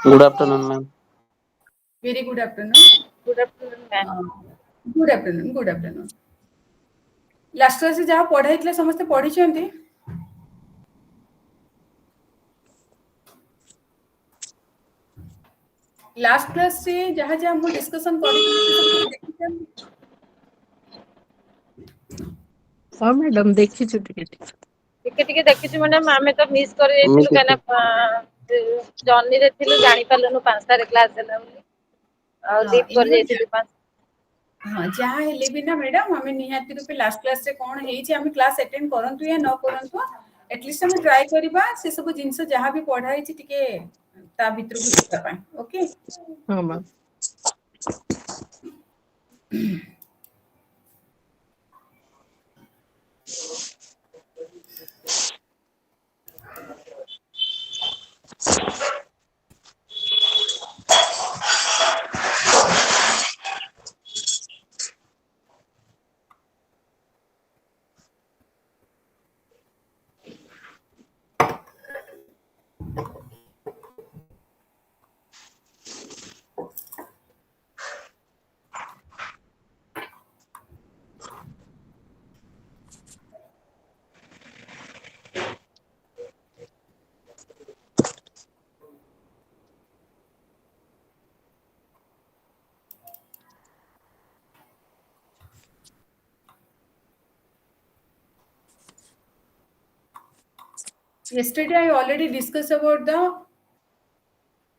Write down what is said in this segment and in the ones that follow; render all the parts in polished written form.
Good afternoon, ma'am. Very good afternoon. Good afternoon, ma'am. Good afternoon. Good afternoon. Last class जहाँ पढ़ाई समस्ते पढ़ी last class से जहाँ जहाँ हम डिस्कशन कर हाँ मैडम देखिछु ଟିକେ ଦେଖିଛୁ ମ୍ୟାଡାମ ଆମେ ତ ମିସ୍ କରି ଯାଇଥିଲୁ କାହିଁକିନା ଜର୍ଣ୍ଣି ରେ ଥିଲୁ ଜାଣି ପାରିଲୁନୁ 5টাରେ କ୍ଲାସ ହେଲା ବୋଲି ଆଉ ଲିଭ୍ କରି ଯାଇଥିଲୁ 5 हाँ जहाँ हेले भी ना मैडम हमें निहाती रूपे लास्ट क्लास से कौन है जे हमें क्लास अटेंड करंतु या न करंतु एटलीस्ट हम ट्राई करबा से सब जिंस जहाँ भी पढ़ा है टिके ता भीतर को शिक्षा पाए ओके हाँ ma'am yesterday I already discussed about the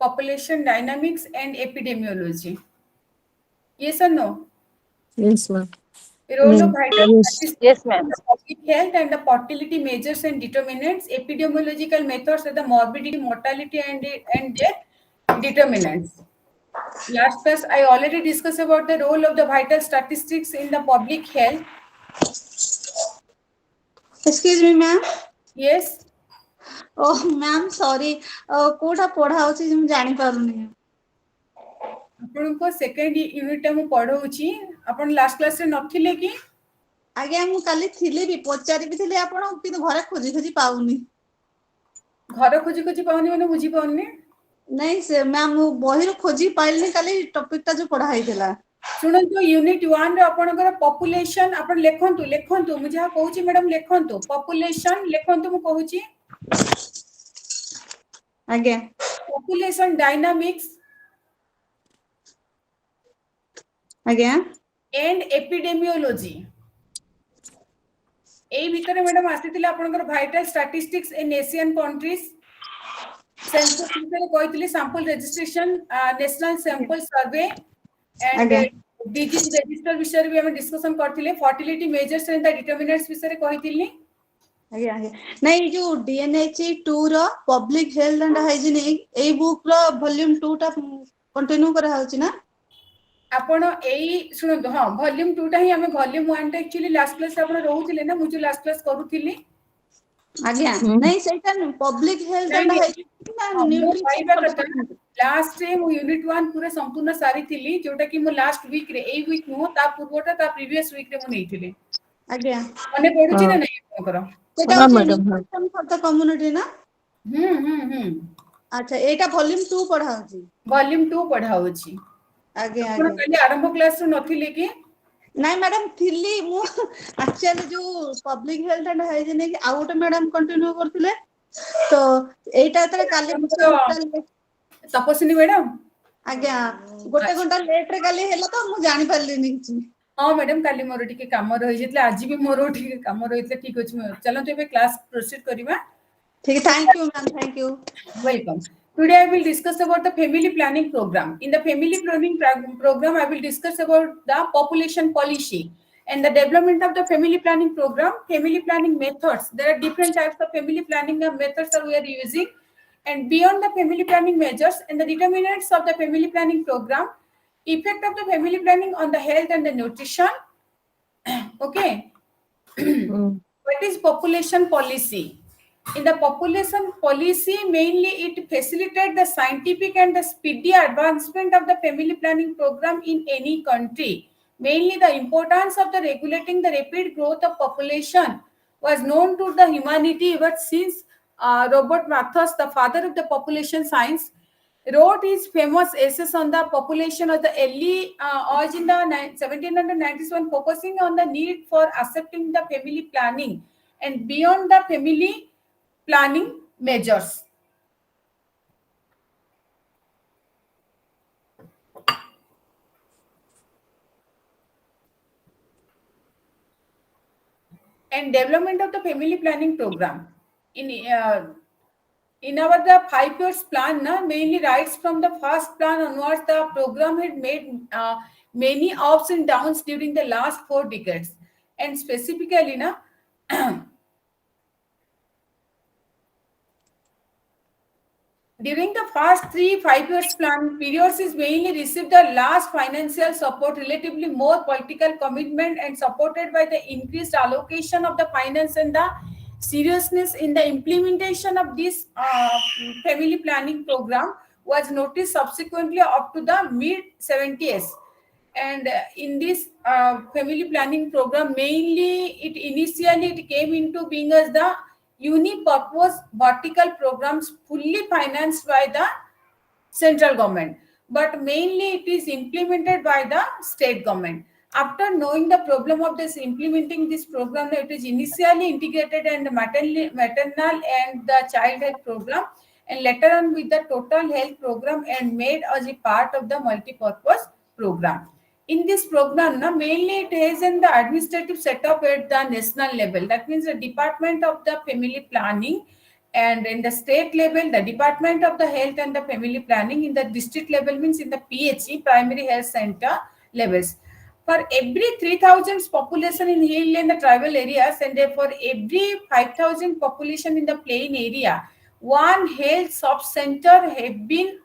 population dynamics and epidemiology. Yes or no? yes ma'am Role of vital yes. Yes, ma'am. public health and the fertility measures and determinants, epidemiological methods are the morbidity, mortality and death determinants. Last class I already discussed about the role of the vital statistics in the public health. Excuse me, ma'am. Yes. Oh, ma'am, sorry. कोटा पढ़ा होची हम जानि पारुनी. आपनको second unit मु पढौची आपण last class रे नथिले कि आगे मु काली थिले भी पचारि भी थिले आपण कि घरे खोजी खोजी पाउनी. घर खोजी खोजी पाउनी माने बुझी पाउनी नहीं से मैम मु बहिर खोजी पाइलनी काली टॉपिक ता जो पढ़ा हैथिला. सुनंतु यूनिट 1 रे आपनकर पॉपुलेशन आपण लेखंतु मु जहा कहूची मैडम लेखंतु पॉपुलेशन लेखंतु मु कहूची आगे पॉपुलेशन डायनामिक्स आगे एंड एपिडेमियोलॉजी ए भितरे मैडम आसीतिले आपनकर vital statistics in Asian countries census भितरे कहितली sample registration national sample survey and disease register विषय भी हम डिस्कशन करथिले fertility measures and the determinants विषय कहितली आगे आगे नहीं जो DNHE-2 रो पब्लिक हेल्थ एंड हाइजीनिक ए बुक रो वॉल्यूम 2 टा कंटिन्यू करा होची ना आपण एई सुनतो हां वॉल्यूम 2 टा ही हमें वॉल्यूम 1 टा एक्चुअली लास्ट क्लास रे आपण रहउथिले ना मुझे लास्ट क्लास करूथिली आगे नहीं सेटा पब्लिक हेल्थ एंड हाइजीनिक ना न्यूट्रिशन लास्ट रे मु यूनिट 1 पूरा संपूर्ण सारी थिली जोटा कि मु लास्ट वीक रे ए वीक नो ता पूर्वटा ता प्रीवियस वीक रे मु नेथिले आगे मने पडुची ना नहीं आपनकर सेटा न्यूट्रिशन फॉर द कम्युनिटी ना अच्छा एटा वॉल्यूम 2 पढ़ा होची वॉल्यूम 2 पढ़ा होची आगे आपण आगे काली आरंभ क्लास रे नथिले कि नहीं मैडम थिली मु एक्चुअली जो public health and hygienic out madam continue करथिले तो एटा तरे काली तपस्विनी मैडम आज्ञा गोटे घंटा लेट रे काली हेला तो मु जानि पारलिनी किछि हां मैडम काली मोर टिके काम रहि जेतले आज भी मोर टिके काम रहितले ठीक अछि चलो तो बे क्लास प्रोसीड करिवा ठीक thank you ma'am thank you welcome today I will discuss about the family planning program. In the family planning program I will discuss about the population policy and the development of the family planning program, family planning methods. There are different types of family planning methods that we are using, and beyond the family planning measures and the determinants of the family planning program, effect of the family planning on the health and the nutrition. Okay. What is population policy? In the population policy, mainly it facilitates the scientific and the speedy advancement of the family planning program in any country. Mainly the importance of the regulating the rapid growth of population was known to the humanity, but since Robert Malthus, the father of the population science, wrote his famous essays on the population of the early age in the 1791, focusing on the need for accepting the family planning and beyond the family planning measures. And development of the family planning program in our the 5 years plan, mainly rights from the first plan onwards, the program had made many ups and downs during the last 4 decades. And specifically, during the first 3 5 years plan periods is mainly received the last financial support, relatively more political commitment, and supported by the increased allocation of the finance and the seriousness in the implementation of this family planning program was noticed subsequently up to the mid 70s. And in this family planning program, mainly it came into being as the uni-purpose vertical programs fully financed by the central government, but mainly it is implemented by the state government. After knowing the problem of this implementing this program, it is initially integrated and maternal and the child health program, and later on with the total health program, and made as a part of the multi-purpose program. In this program, mainly it is in the administrative setup at the national level. That means the Department of the Family Planning, and in the state level, the Department of the Health and the Family Planning. In the district level means in the PHE, Primary Health Center levels. For every 3,000 population in hill and the tribal areas, and for every 5,000 population in the plain area, one health sub center have been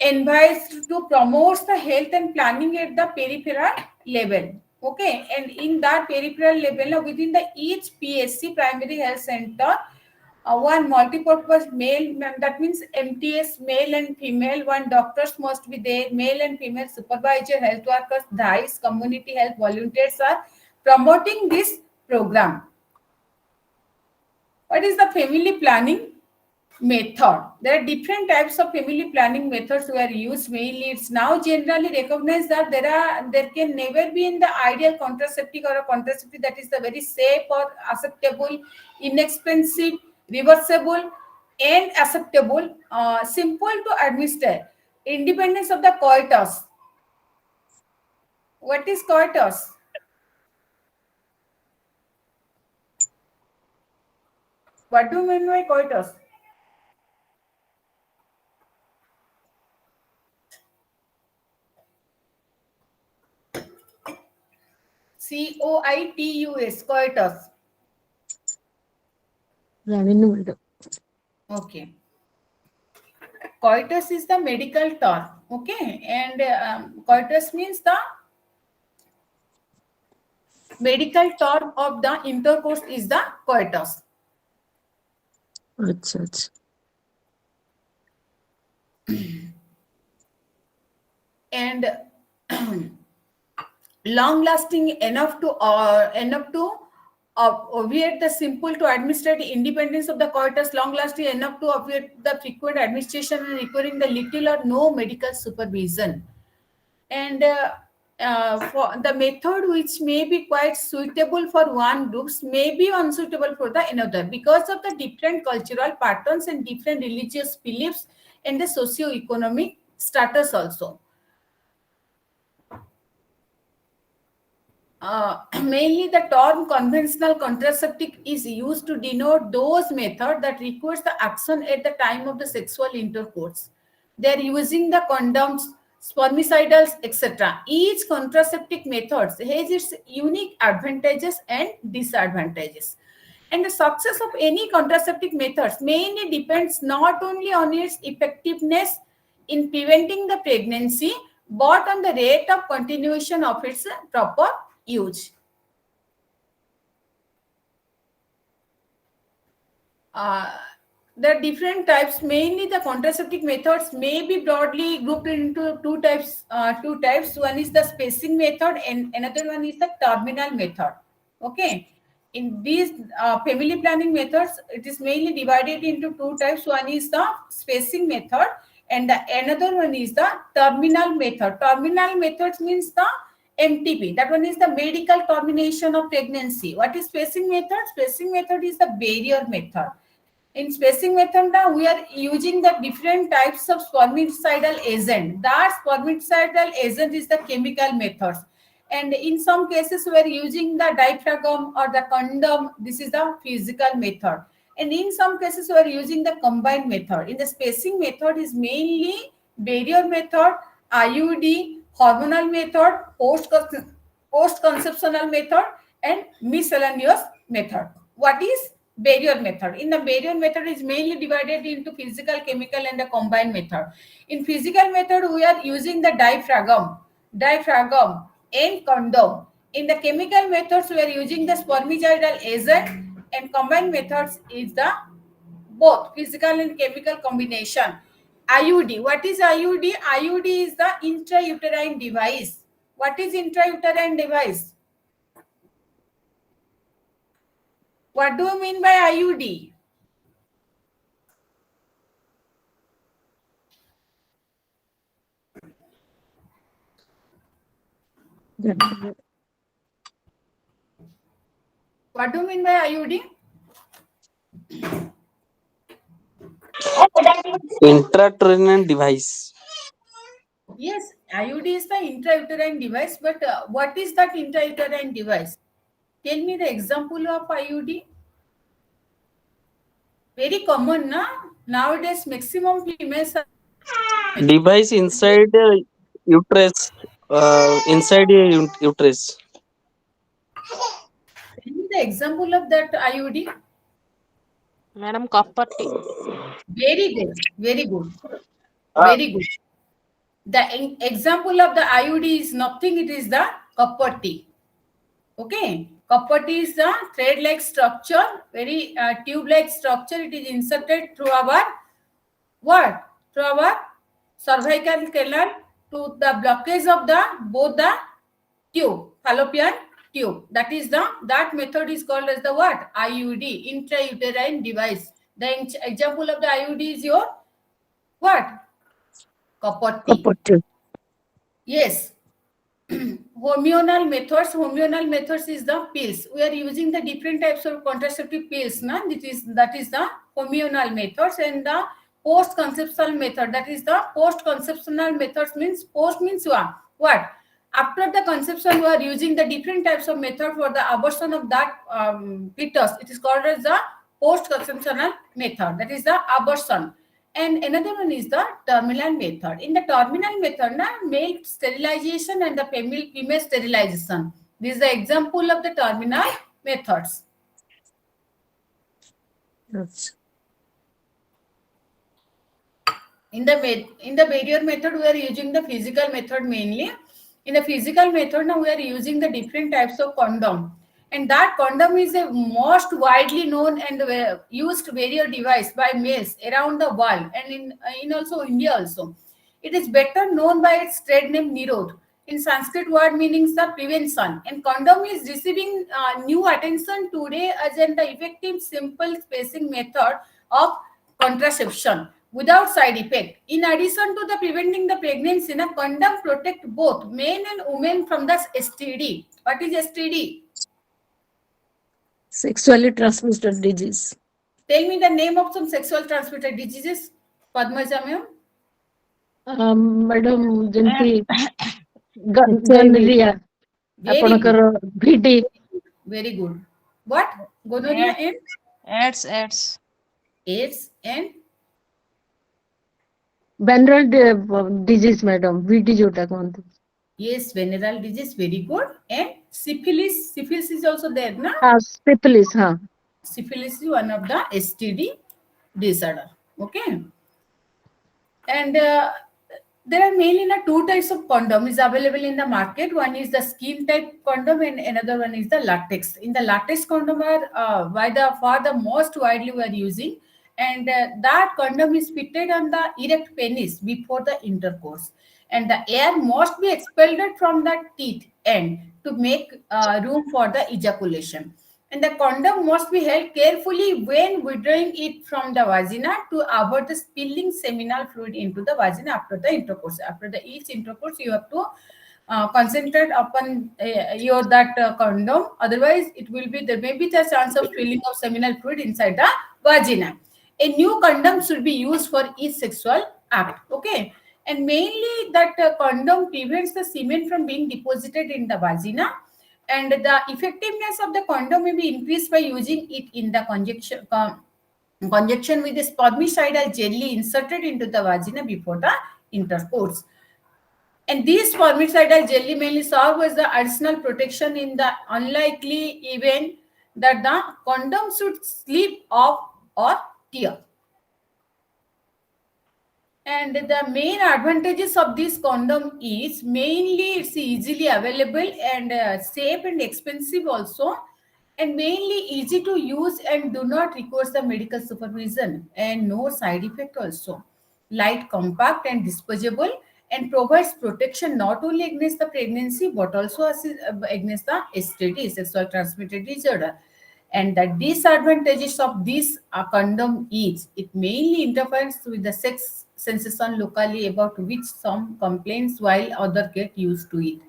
advised to promote the health and planning at the peripheral level. Okay, and in that peripheral level, within the each PSC, Primary Health Center, one multi-purpose male, that means MTS, male and female, one doctors must be there, male and female supervisor, health workers, DICE, community health volunteers are promoting this program. What is the family planning method? There are different types of family planning methods were used. Mainly, it's now generally recognized that there can never be in the ideal contraceptive or a contraceptive that is the very safe or acceptable, inexpensive, reversible, and acceptable, simple to administer. Independence of the coitus. What is coitus? What do you mean by coitus? COITUS, coitus. Okay. Coitus is the medical term. Okay, and coitus means the medical term of the intercourse is the coitus. अच्छा. And long lasting enough to obviate the simple to administrate independence of the coitus, long lasting enough to obviate the frequent administration and requiring the little or no medical supervision. And for the method which may be quite suitable for one group may be unsuitable for the another because of the different cultural patterns and different religious beliefs and the socio-economic status also. Mainly the term conventional contraceptive is used to denote those methods that requires the action at the time of the sexual intercourse. They are using the condoms, spermicidals, etc. Each contraceptive method has its unique advantages and disadvantages. And the success of any contraceptive methods mainly depends not only on its effectiveness in preventing the pregnancy, but on the rate of continuation of its proper use. There are different types. Mainly, the contraceptive methods may be broadly grouped into two types. One is the spacing method, and another one is the terminal method. Okay. In these family planning methods, it is mainly divided into two types. One is the spacing method, And the another one is the terminal method. Terminal methods means the MTP. That one is the medical termination of pregnancy. What is spacing method? Spacing method is the barrier method. In spacing method, now we are using the different types of spermicidal agent. That spermicidal agent is the chemical methods. And in some cases, we are using the diaphragm or the condom. This is the physical method. And in some cases, we are using the combined method. In the spacing method is mainly barrier method, IUD, hormonal method, post-conceptional method, and miscellaneous method. What is barrier method? In the barrier method is mainly divided into physical, chemical, and the combined method. In physical method, we are using the diaphragm and condom. In the chemical methods, we are using the spermicidal agent, and combined methods is the both physical and chemical combination. IUD. What is IUD? IUD is the intrauterine device. What is intrauterine device? What do you mean by IUD? What do you mean by IUD? Intrauterine device. Yes, IUD is the intrauterine device, but what is that intrauterine device? Tell me the example of IUD. Very common, na? Nowadays, maximum females are. Device inside uterus. Inside uterus. Tell me the example of that IUD. Madam, copper T. Very good, very good, very good. The example of the IUD is nothing, it is the copper T. Okay, copper T is the thread-like structure, very tube-like structure. It is inserted through our what? Through our cervical canal to the blockage of the both the tube, fallopian tube. That method is called as the what? IUD, intrauterine device. The example of the IUD is your what? Copper T. Yes. Hormonal methods is the pills. We are using the different types of contraceptive pills. Na? That is the hormonal methods, and the post-conceptional method. That is the post-conceptional methods means post means what? After the conception, we are using the different types of method for the abortion of that fetus. It is called as the post-conceptional method. That is the abortion. And another one is the terminal method. In the terminal method, male sterilization and the female sterilization. This is the example of the terminal methods. Yes. In the barrier method, we are using the physical method mainly. In the physical method, now we are using the different types of condom. And that condom is the most widely known and used barrier device by males around the world, and in also India also. It is better known by its trade name Nirod. In Sanskrit word meaning the prevention. And condom is receiving new attention today as an effective simple spacing method of contraception without side effect. In addition to the preventing the pregnancy, a condom protect both men and women from the STD. What is STD? Sexually transmitted disease. Tell me the name of some sexual transmitted diseases, Padmaja ma'am. Madam, ଯେମିତି gonorrhea, ଆପଣଙ୍କର VD. Very good. What? Gonorrhea and AIDS. AIDS and venereal disease, madam. VD जोटा कहते. yes, venereal disease. Very good. And syphilis. Syphilis is also there, na? Syphilis, हाँ. Syphilis is one of the STD disorder. Okay. And there are mainly two types of condom is available in the market. One is the skin type condom and another one is the latex. In the latex condom are for the most widely we are using, and that condom is fitted on the erect penis before the intercourse, and the air must be expelled from the teeth end to make room for the ejaculation. And the condom must be held carefully when withdrawing it from the vagina to avoid the spilling seminal fluid into the vagina after the intercourse. After the each intercourse, you have to concentrate upon your that condom. Otherwise, it will be there may be the chance of spilling of seminal fluid inside the vagina. A new condom should be used for each sexual act. Okay, and mainly that condom prevents the semen from being deposited in the vagina, and the effectiveness of the condom may be increased by using it in the conjunction with the spermicidal jelly inserted into the vagina before the intercourse. And these spermicidal jelly mainly serve as the additional protection in the unlikely event that the condom should slip off or tear. And the main advantages of this condom is mainly it's easily available and safe and expensive also, and mainly easy to use and do not require the medical supervision and no side effect also. Light, compact and disposable, and provides protection not only against the pregnancy but also against the STD, sexual transmitted disorder. And the disadvantages of this condom is it mainly interferes with the sex sensation locally, about which some complaints while other get used to it.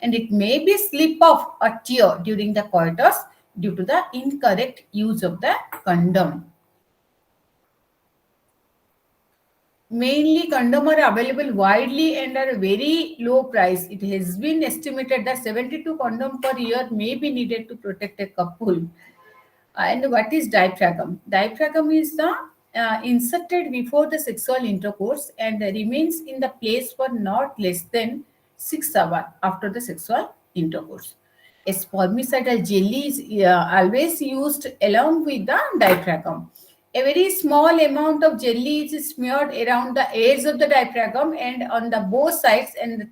And it may be slip off or tear during the coitus due to the incorrect use of the condom. Mainly condom are available widely and are very low price. It has been estimated that 72 condom per year may be needed to protect a couple. And what is diaphragm? Diaphragm is the inserted before the sexual intercourse and remains in the place for not less than 6 hours after the sexual intercourse. A spermicidal jelly is always used along with the diaphragm. A very small amount of jelly is smeared around the edge of the diaphragm and on the both sides, and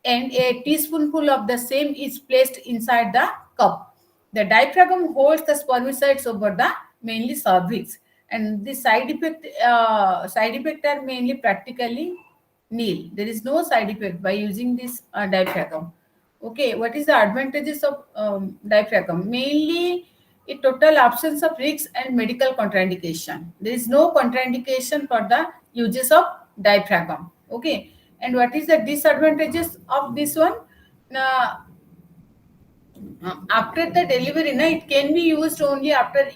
a teaspoonful of the same is placed inside the cup. The diaphragm holds the spermicides over the mainly cervix, and the side effect are mainly practically nil. There is no side effect by using this diaphragm. Okay, what is the advantages of diaphragm? Mainly, a total absence of risks and medical contraindication. There is no contraindication for the uses of diaphragm. Okay, and what is the disadvantages of this one? Uh, After the delivery, it can be used only after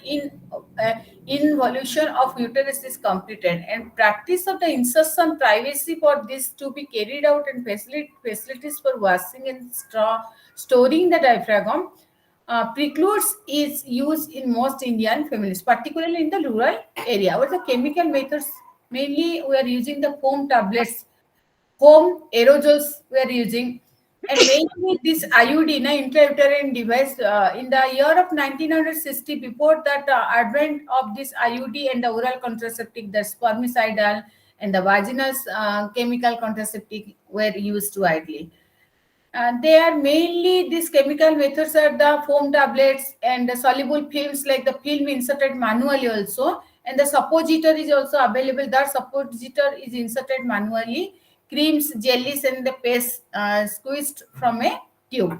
involution of uterus is completed, and practice of the insertion privacy for this to be carried out, and facilities for washing and storing the diaphragm precludes its use in most Indian families, particularly in the rural area. What the chemical methods? Mainly, we are using the foam tablets, home aerosols we are using, and mainly this IUD, intrauterine device, in the year of 1960, before that advent of this IUD and the oral contraceptive, the spermicidal and the vaginal chemical contraceptive were used widely. They are mainly these chemical methods are the foam tablets and the soluble films, like the film inserted manually also, and the suppositor is also available. That suppositor is inserted manually. Creams, jellies, and the paste squeezed from a tube.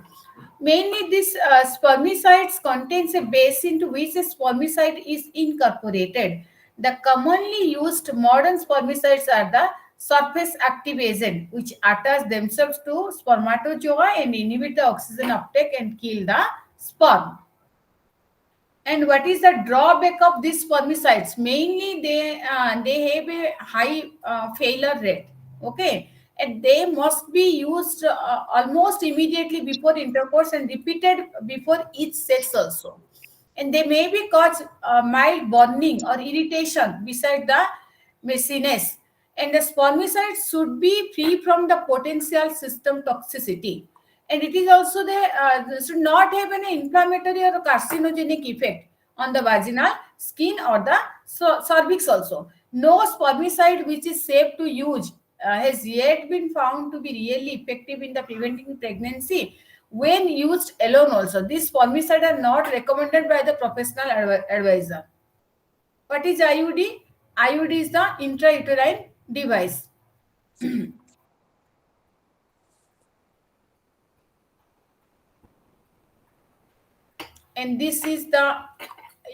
Mainly, this spermicides contains a base into which a spermicide is incorporated. The commonly used modern spermicides are the surface active agent, which attach themselves to spermatozoa and inhibit the oxygen uptake and kill the sperm. And what is the drawback of these spermicides? Mainly, they have a high failure rate. Okay, and they must be used almost immediately before intercourse and repeated before each sex also. And they may be cause mild burning or irritation beside the messiness. And the spermicides should be free from the potential system toxicity. And it is also should not have any inflammatory or carcinogenic effect on the vaginal skin or the cervix also. No spermicide which is safe to use has yet been found to be really effective in the preventing pregnancy when used alone also. These spermicides are not recommended by the professional advisor. What is IUD? IUD is the intrauterine device. and this is the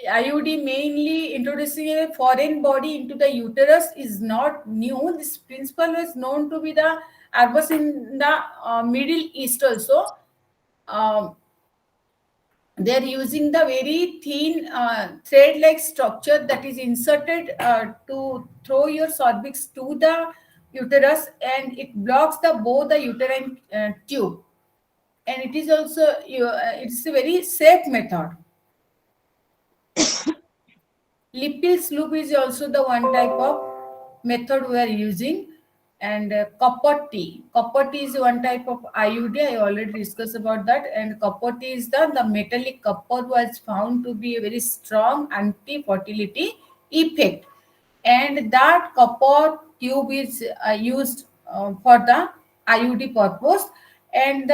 IUD mainly introducing a foreign body into the uterus is not new. This principle was known to be the adverse in the Middle East also. Um, they are using the very thin thread-like structure that is inserted to throw your cervix to the uterus, and it blocks the both the uterine tube, and it is also it's a very safe method. Lippil's loop is also the one type of method we are using, and copper T. Copper T is one type of IUD. I already discussed about that. And copper T is the metallic copper was found to be a very strong anti-fertility effect, and that copper tube is used for the IUD purpose, and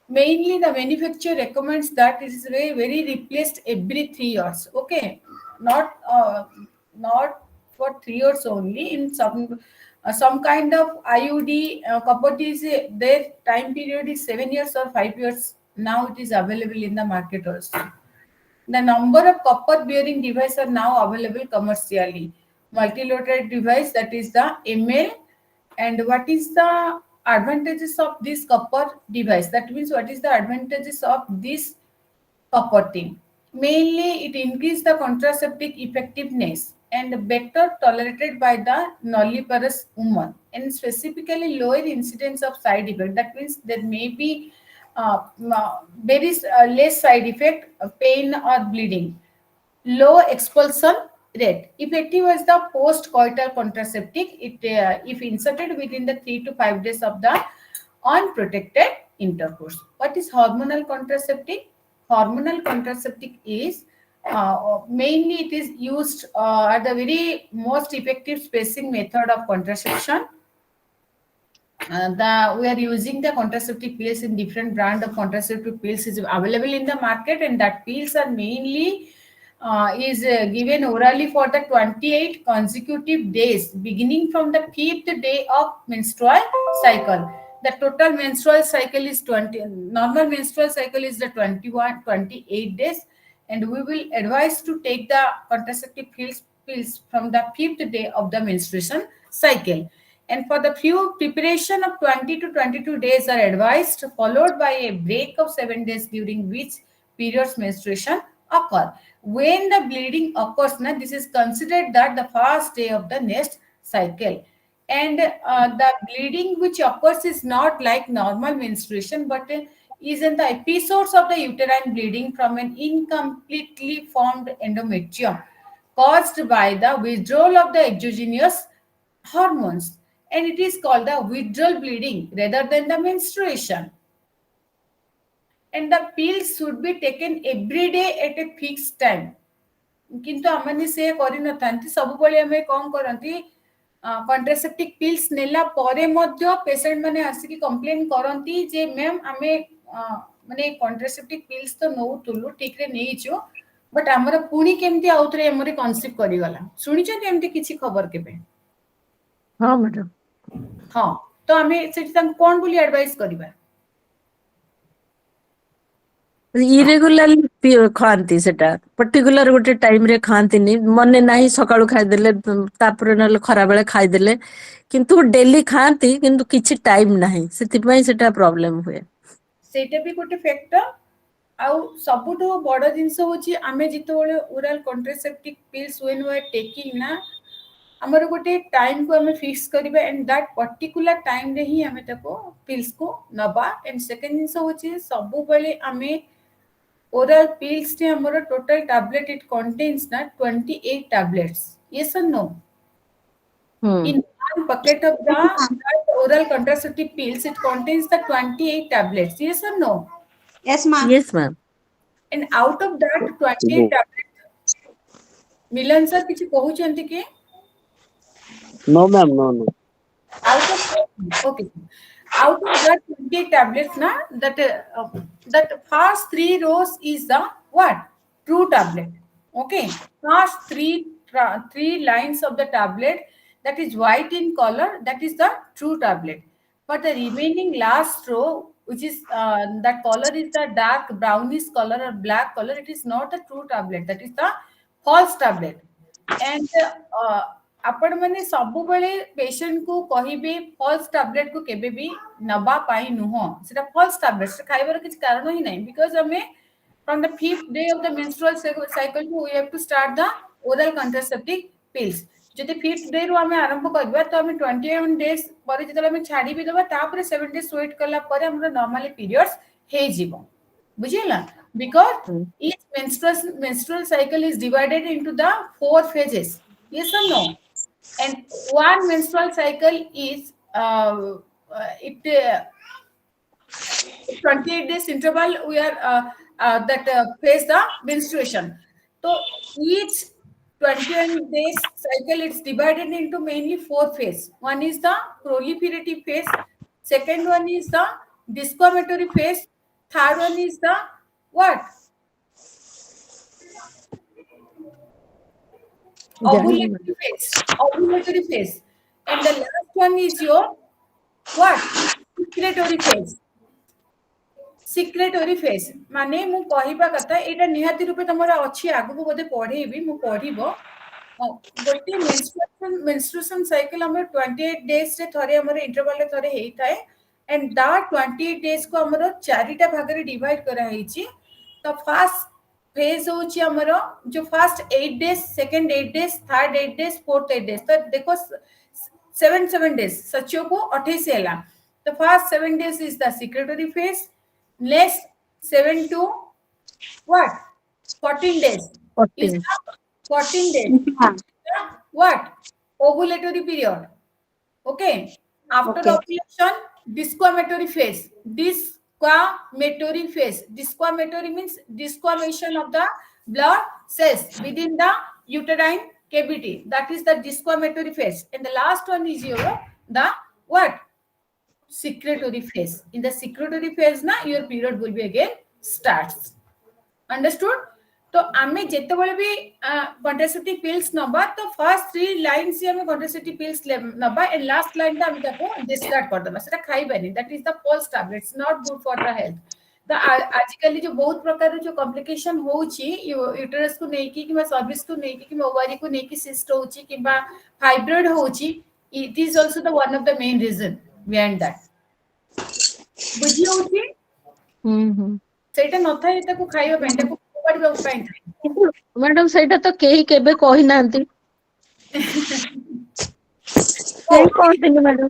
mainly the manufacturer recommends that it is very replaced every 3 years. Okay, not for 3 years only. In some kind of IUD copper is their time period is 7 years or 5 years. Now it is available in the market also. The number of copper bearing devices are now available commercially. Multilateral device, that is the ML. And what is the advantages of this copper device? That means what is the advantages of this copper thing? Mainly, it increases the contraceptive effectiveness and better tolerated by the nulliparous woman, and specifically lower incidence of side effect. That means there may be very less side effect, pain or bleeding, low expulsion rate. Effective as the post-coital contraceptive, if inserted within the 3 to 5 days of the unprotected intercourse. What is hormonal contraceptive? Hormonal contraceptive is mainly it is used at the very most effective spacing method of contraception. We are using the contraceptive pills in different brand of contraceptive pills is available in the market, and that pills are mainly given orally for the 28 consecutive days beginning from the 5th day of menstrual cycle. The total menstrual cycle is 20. Normal menstrual cycle is the 28 days, and we will advise to take the contraceptive pills from the 5th day of the menstruation cycle. And for the few preparation of 20 to 22 days are advised, followed by a break of 7 days during which periods menstruation occur. When the bleeding occurs, now this is considered that the first day of the next cycle. And the bleeding which occurs is not like normal menstruation, but is in the episodes of the uterine bleeding from an incompletely formed endometrium caused by the withdrawal of the exogenous hormones, and it is called the withdrawal bleeding rather than the menstruation. And the pills should be taken every day at a fixed time. किंतु आमने से करि नथांती सबुबले हमें कौन करंती contraceptive pills नेला परे मध्य patient माने आसिकी complain करंती जे ma'am हमें माने कॉन्ट्रासेप्टिव पिल्स तो नौतुलु ठीक रे नेइचो बट हमर पुणी केमती आउतरे हमरे कन्सीव करि गला सुनिछ केमती किछि खबर केबे हाँ मैडम हाँ तो हमें सेठी तन कोन बोली एडवाइस करिबा इरेगुलारली खाती सेटा पर्टिकुलर गोटे टाइम रे खाती मने नाही सकाळू खाइदेले तापर नले खरा बेले खाइदेले किंतु डेली खाती किंतु किछि टाइम नाही सेति पई सेटा प्रॉब्लम हुए सेटा भी गोटे फैक्टर आउ सबुठो बड़ जिंस होची आमे जितोले oral contraceptive pills when we are taking ना हमर गोटे टाइम को हमें फिक्स करिबा एंड दैट पर्टिकुलर टाइम रे ही हमें ताको पिल्स को नबा एंड सेकंड जिंस होची सबु बेले हमें oral pills te amara total tablet it contains na 28 tablets, yes or no? In one packet of that oral contraceptive pills it contains the 28 tablets, yes or no? Yes ma'am. yes ma'am And out of that 28 tablets Milan sir kichi कहउचंती के No, ma'am, no. out of okay out of that 28 tablets na that first 3 rows is the what true tablet, okay, first three lines of the tablet that is white in color, that is the true tablet, but the remaining last row which is that color is the dark brownish color or black color, it is not a true tablet, that is the false tablet. And आपण माने सब बेले patient को कहिबे false tablet को केबे भी नबा पाई नुह, सेटा फॉल्स टैबलेट से खाइबार किछ कारण ही नहीं, बिकॉज़ हमें from the 5th day of the menstrual cycle we have to start the oral contraceptive pills. जदि 5th day रो हमें आरंभ करबा तो हमें 21 days पर जतले हमें छाडी भी देबा तापर 7 days वेट करला पर हमर नॉर्मली पीरियड्स हे जीवो, बुझिला, because each menstrual cycle is divided into the 4 phases, yes or no, and one menstrual cycle is 28 days interval we are that face the menstruation. So each 21 days cycle it's divided into mainly 4 phases. One is the proliferative phase, second one is the desquamatory phase, third one is the what? Ovulatory phase. Ovulatory phase. And the last one is your what? Secretory phase. Secretory phase. माने मु कहिबा कथा एटा निहाती रूपे तमरा अछि आगु बोधे पढेबी मु पढिबो गोटे menstruation cycle हमर 28 days रे थरे हमर इंटरवल रे थरे हेई थाए, and that 28 days को हमर चारिटा भाग रे डिवाइड करा हेची. तो फर्स्ट फेज होची हमर जो first 8 days, second 8 days, third 8 days, fourth 8 days. तो देखो 7 days सचियो को 28 हेला. तो first 7 days is the secretory phase. Next 7 to what? 14 days. 14. Is the 14 days. What? Ovulatory period. Okay. After ovulation, desquamatory phase. Desquamatory phase. Desquamatory means desquamation of the blood cells within the uterine cavity. That is the desquamatory phase. And the last one is your the what? Secretory phase. In the secretory phase na your period will be again starts. Understood? तो आमे जेते बेले भी contraceptive pills नबा तो first 3 lines से हमें contraceptive pills नबा एंड लास्ट लाइन दा हम ताको डिस्कार्ड कर देबा, सेटा खाइबानी. That is the false tablets, not good for the health. तो आजकल जो बहुत प्रकार जो कॉम्प्लिकेशन होची यूटेरस को नै कि किबा सर्विस को नै कि ओवारी को नै कि सिस्ट होची किबा फाइब्रॉइड होची, it is also the one of the main reason behind that. बुझी होची सेटा नथाय ताको खाइबा बेंटा को पड़बा उपाय नहीं. मैडम सेटा तो केही केबे कहि नांती केही कहतिनी मैडम.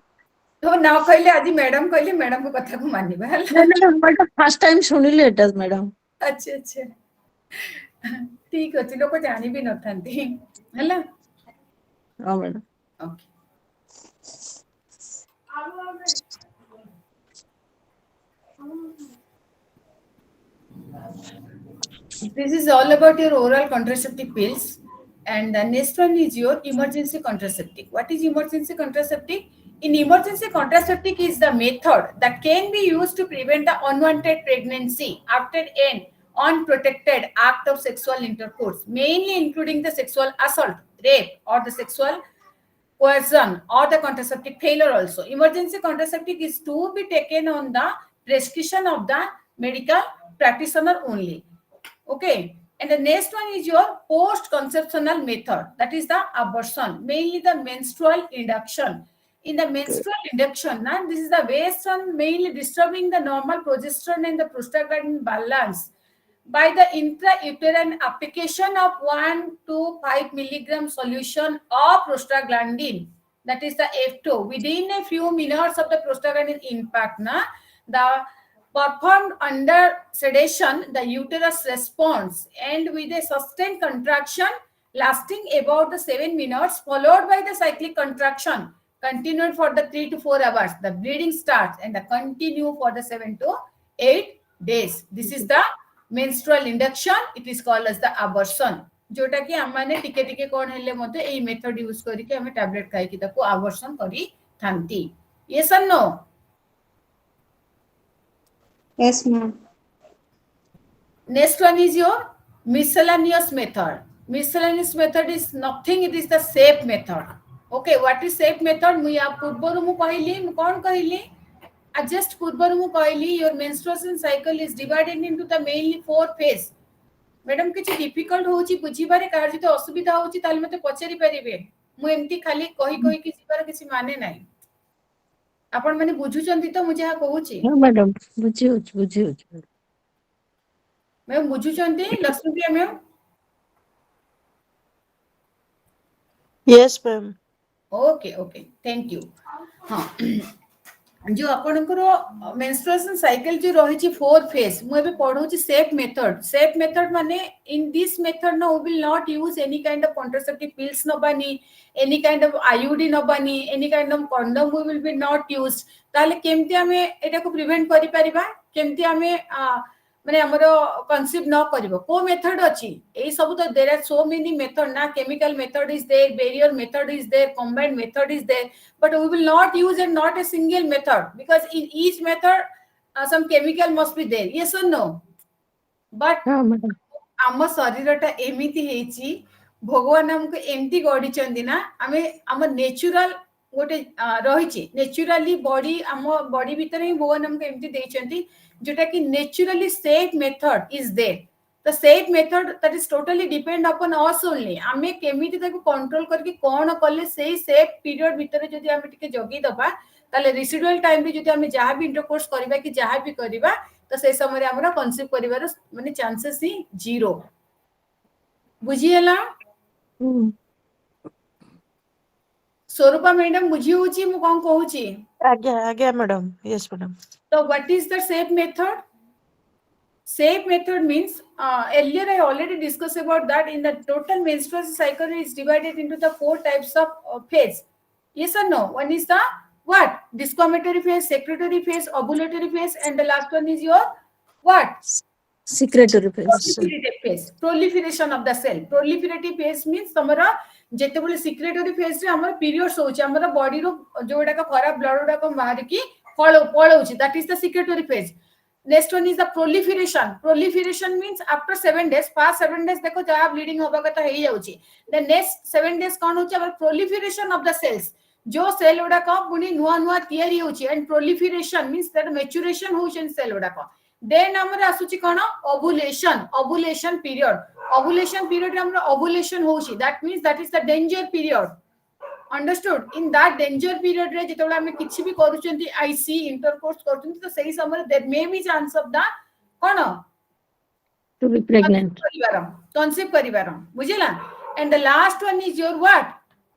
तो ना कहले आज मैडम कहले मैडम को कथा को मानिबा हला. मैडम फर्स्ट टाइम सुनिले एटा मैडम. अच्छा अच्छा ठीक अछि, लोक जानि भी नथांती हला. हां madam. Okay. This is all about your oral contraceptive pills, and the next one is your emergency contraceptive. What is emergency contraceptive? In emergency contraceptive is the method that can be used to prevent the unwanted pregnancy after an unprotected act of sexual intercourse, mainly including the sexual assault, rape, or the sexual coercion or the contraceptive failure also. Emergency contraceptive is to be taken on the prescription of the medical practitioner only. Okay. And the next one is your post-conceptional method. That is the abortion, mainly the menstrual induction. In the menstrual induction, this is the based on mainly disturbing the normal progesterone and the prostaglandin balance by the intrauterine application of 1 to 5 milligram solution of prostaglandin. That is the F2. Within a few minutes of the prostaglandin impact, the performed under sedation, the uterus responds and with a sustained contraction lasting about the 7 minutes followed by the cyclic contraction continued for the 3 to 4 hours. The bleeding starts and the continue for the 7 to 8 days. This is the menstrual induction. It is called as the abortion. जोटा कि हमने टिके टिके कोन हेले मते एई method use करी के हमें टैबलेट खाई कि ताको abortion करी थांती. Yes or no? Yes, ma'am. Next one is your miscellaneous method. Miscellaneous method is nothing, it is the safe method. Okay, what is safe method? मु या पूर्वरु मु कहली, मु कोन कहली? just पूर्वर मु कहली your menstruation cycle is divided into the mainly 4 phase. Madam किछि difficult होउची बुझिबारे कार जते असुविधा होउची ताल मते पचारि परिबे मु एम्ति खाली कहि कहि कि जिबार किछि माने नाही आपण माने बुझुचंती तो मु जहा कहूची हाँ मैडम बुझी मैम बुझुचंती Lakshmi Priya ma'am Yes, ma'am. Okay okay thank you हाँ जो आपनकर मेंस्ट्रुएशन साइकिल जो रही 4 फेज मु एबे पढौची सेफ मेथड माने in this method no we will not use any kind of contraceptive pills नबानी एनी काइंड ऑफ आईयूडी नबानी any kind of condom we will be not used ताले केमती हमें एटा को प्रिवेंट करि परिबा केमती हमें माने हमरो कंसीव न करबो को मेथड अछि एई सब तो there are so many method ना chemical method is there barrier method is there combined method is there but we will not use and not a single method because in each method some chemical must be there yes or no but हाँ madam आम शरीरटा एमिति हेची भगवान हमको एमती गढ़ी चंदी ना आमे आम नेचुरल गोटे रही नेचुरली बॉडी आम बॉडी भीतर ही भगवान हमको एमती देचंती जोटा कि naturally safe method is there the safe method that is totally depend upon us only आमे केमिति ताको कंट्रोल करके कोन कले सेही सेफ पीरियड भीतर जदी आमे टिके जगी दबा ताले रेसिडुअल टाइम रे जदी आमे जहा भी इंटरकोर्स करबा कि जहा भी करबा तो से समय रे हमरा कंसीव करिवार माने चांसेस ही जीरो बुझी हला स्वरूपा मैडम बुझी होची मु कोन कहूची आज्ञा मैडम यस मैडम तो what is the safe method Safe method means earlier I already discussed about that in the total menstrual cycle is divided into the 4 types of phase. Yes or no? One is the what? Discombatory phase, secretory phase, ovulatory phase, and the last one is your what? secretory phase Proliferative phase. Proliferation of the cell. Proliferative phase means तमरा जेतेबले secretory phase रे हमर periods होची हमर body रो जोडा का खराब blood उडा को मार की पळौची that is the secretory phase. Next one is the proliferation. Proliferation means after 7 days, past 7 days देखो जहाँ bleeding होगा कता है ही जाऊँची. The next 7 days कौन होची अगर proliferation of the cells. जो cell उड़ा का पुनी नुआ तियारी होची and proliferation means that maturation होची in cell उड़ा का. Then हमरे आसुची कौन ovulation period. Ovulation period रे हमरे ovulation होची. That means that is the danger period. Understood in that danger period रे जेतोला हमें किछि भी करूचंती आईसी इंटरकोर्स करचंती तो सही समय there may be chance of the cone to be pregnant concept करिवार बुझिला and the last one is your what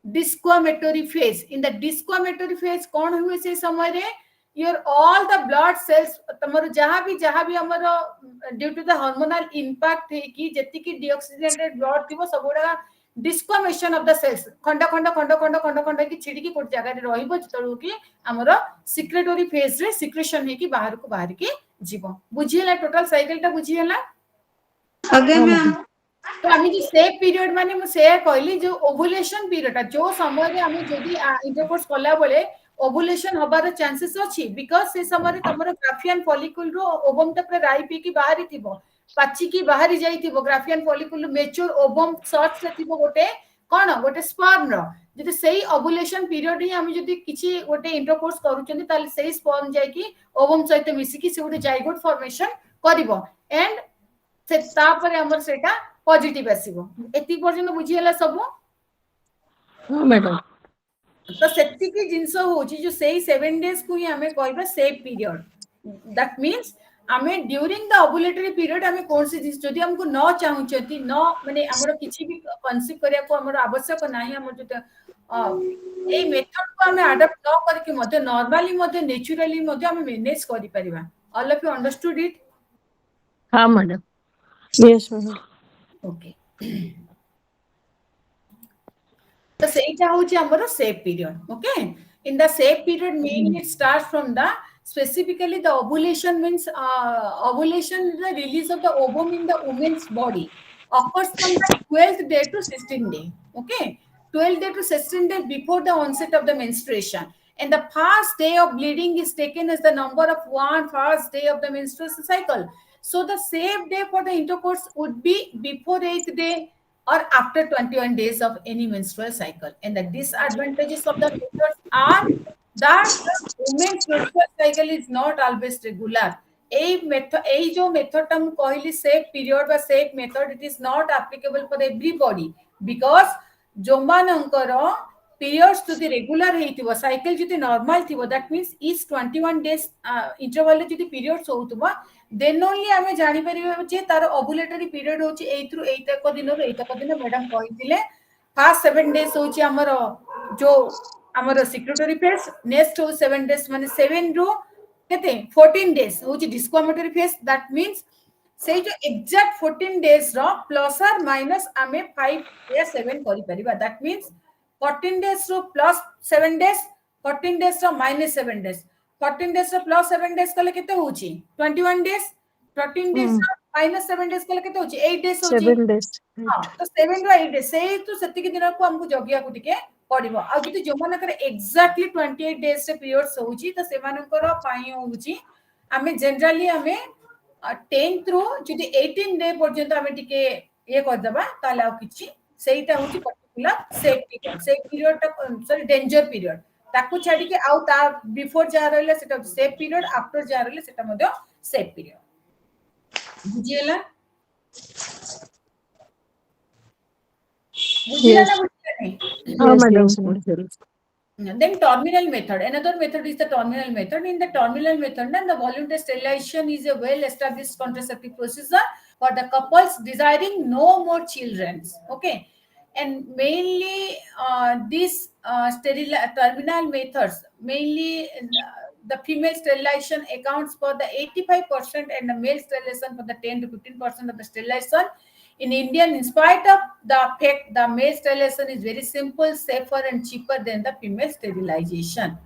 discombatory phase in the discombatory phase कोन हुए से समय रे your all the blood cells तमरो जहां भी हमर due to the hormonal impact है कि जति की deoxygenated blood थिबो सबोडा डिस्कमेशन ऑफ द सेल्स खंड की छिड़ी की कोट जगह रे रहिबो जतळु की हमरो सिक्रेटरी फेज रे सिक्रेशन हे की बाहर की जीवो बुझियला टोटल साइकिल ता बुझियला आगे मैम तो आमी जो सेफ पीरियड माने मु से कहली जो ओवुलेशन पीरियड जो समय रे आमी जदी इंटरकोर्स कला बेले ओवुलेशन हबार चांसेस अछि बिकॉज़ से समय रे तमरो ग्राफियन फॉलिकल रो ओवम त पूरा राई पी की बाहर थिबो पाची की बाहर जाई थिबो ग्राफियन फॉलिकल मेच्योर ओवम सर्च से थिबो गोटे स्पर्म रो जदी सेही ओवुलेशन पीरियड ही आमी जदी किछि गोटे इंटरकोर्स करूचंदी ताले सेही स्पर्म जाई की ओवम सहित मिसी की से गोटे जाइगोट फॉर्मेशन करिवो एंड से तापर हमर सेटा पॉजिटिव आसीबो एति पर्यंत बुझियला सब हाँ मैडम तो सेति की जिंस होची जो सेही 7 डेज को ही हमें कहबा सेफ पीरियड दैट मींस हमें ड्यूरिंग द ओवुलेटरी पीरियड हमें कौन सी जिंस जदी हमको न चाहूचती न माने हमरो किछि भी कंसीव करिया को हमरो आवश्यक नाही हमर जो ए मेथड को हमें अडॉप्ट न करके मते नॉर्मली मते नेचुरली मते हमें मैनेज करि परिबा all of you understood it हाँ मैडम यस मैडम ओके तो सेटा होची हमरो safe period okay in the safe period mainly it starts from the specifically the ovulation means ovulation is the release of the ovum in the woman's body occurs from the 12th day to 16th day okay 12th day to 16th day before the onset of the menstruation and the first day of bleeding is taken as the number of one first day of the menstrual cycle so the safe day for the intercourse would be before 8th day or after 21 days of any menstrual cycle and the disadvantages of the methods are that the women's menstrual cycle is not always regular. এই जो method টা ମୁଁ କହିଲି safe period বা safe method, it is not applicable for everybody because ଯୋଉମାନଙ୍କର periods ଯଦି regular ହେଇଥିବ, cycle ଯଦି normal ଥିବ, that means each 21 days interval ରେ ଯଦି periods ହଉଥିବ, then only ଆମେ ଜାଣିପାରିବା ଯେ ତାର ovulatory period ହଉଛି ଏଇଥିରୁ ଏଇତକ ଦିନରୁ ଏଇତକ ଦିନ ମ୍ୟାଡାମ କହିଥିଲେ। ଫାର୍ଷ୍ଟ 7 days ହଉଛି ଆମର जो ଆମର secretory phase, next हो 7 days ମାନେ 7 ରୁ କେତେ 14 days ହଉଛି discriminatory phase, that means ସେଇ जो exact 14 days ର plus or minus ଆମେ 5 या 7 କରି परिबा, that means 14 days ରୁ plus 7 days, 14 days ର minus 7 days, 14 days ର plus 7 days कले केते होची 21 days, 14 days ର minus 7 days कले केते होची 8 days होची। 7 days. हाँ, तो 7 ରୁ 8 days सेई तो सेति के दिन को हमको जगिया को टिके पड़िबो। आ जति जो मानकर एक्जाक्टली 28 डेज रे पीरियड्स होउची तो सेमानकर पाई होउची आमे जनरली आमे 10 रू जति 18 डे पर्यंत आमे टिके ये कर दबा ताला किछि सेइटा होउची पर्टिकुलर सेफ पीरियड ता सॉरी डेंजर पीरियड ताकू छाडी के आउ ता बिफोर जा रहले सेटा सेफ पीरियड, आफ्टर जा रहले सेटा मध्य सेफ पीरियड। बुझियला बुझिला ना बुझिला नहीं? हाँ Yes, madam yes, ma'am. Then terminal method. Another method is the terminal method. In the terminal method, the voluntary sterilization is a well-established contraceptive procedure for the couples desiring no more children. Okay, and mainly these terminal methods, mainly the female sterilization accounts for the 85% and the male sterilization for the 10 to 15% of the sterilization. In India, in spite of the fact the male sterilization is very simple, safer and cheaper than the female sterilization.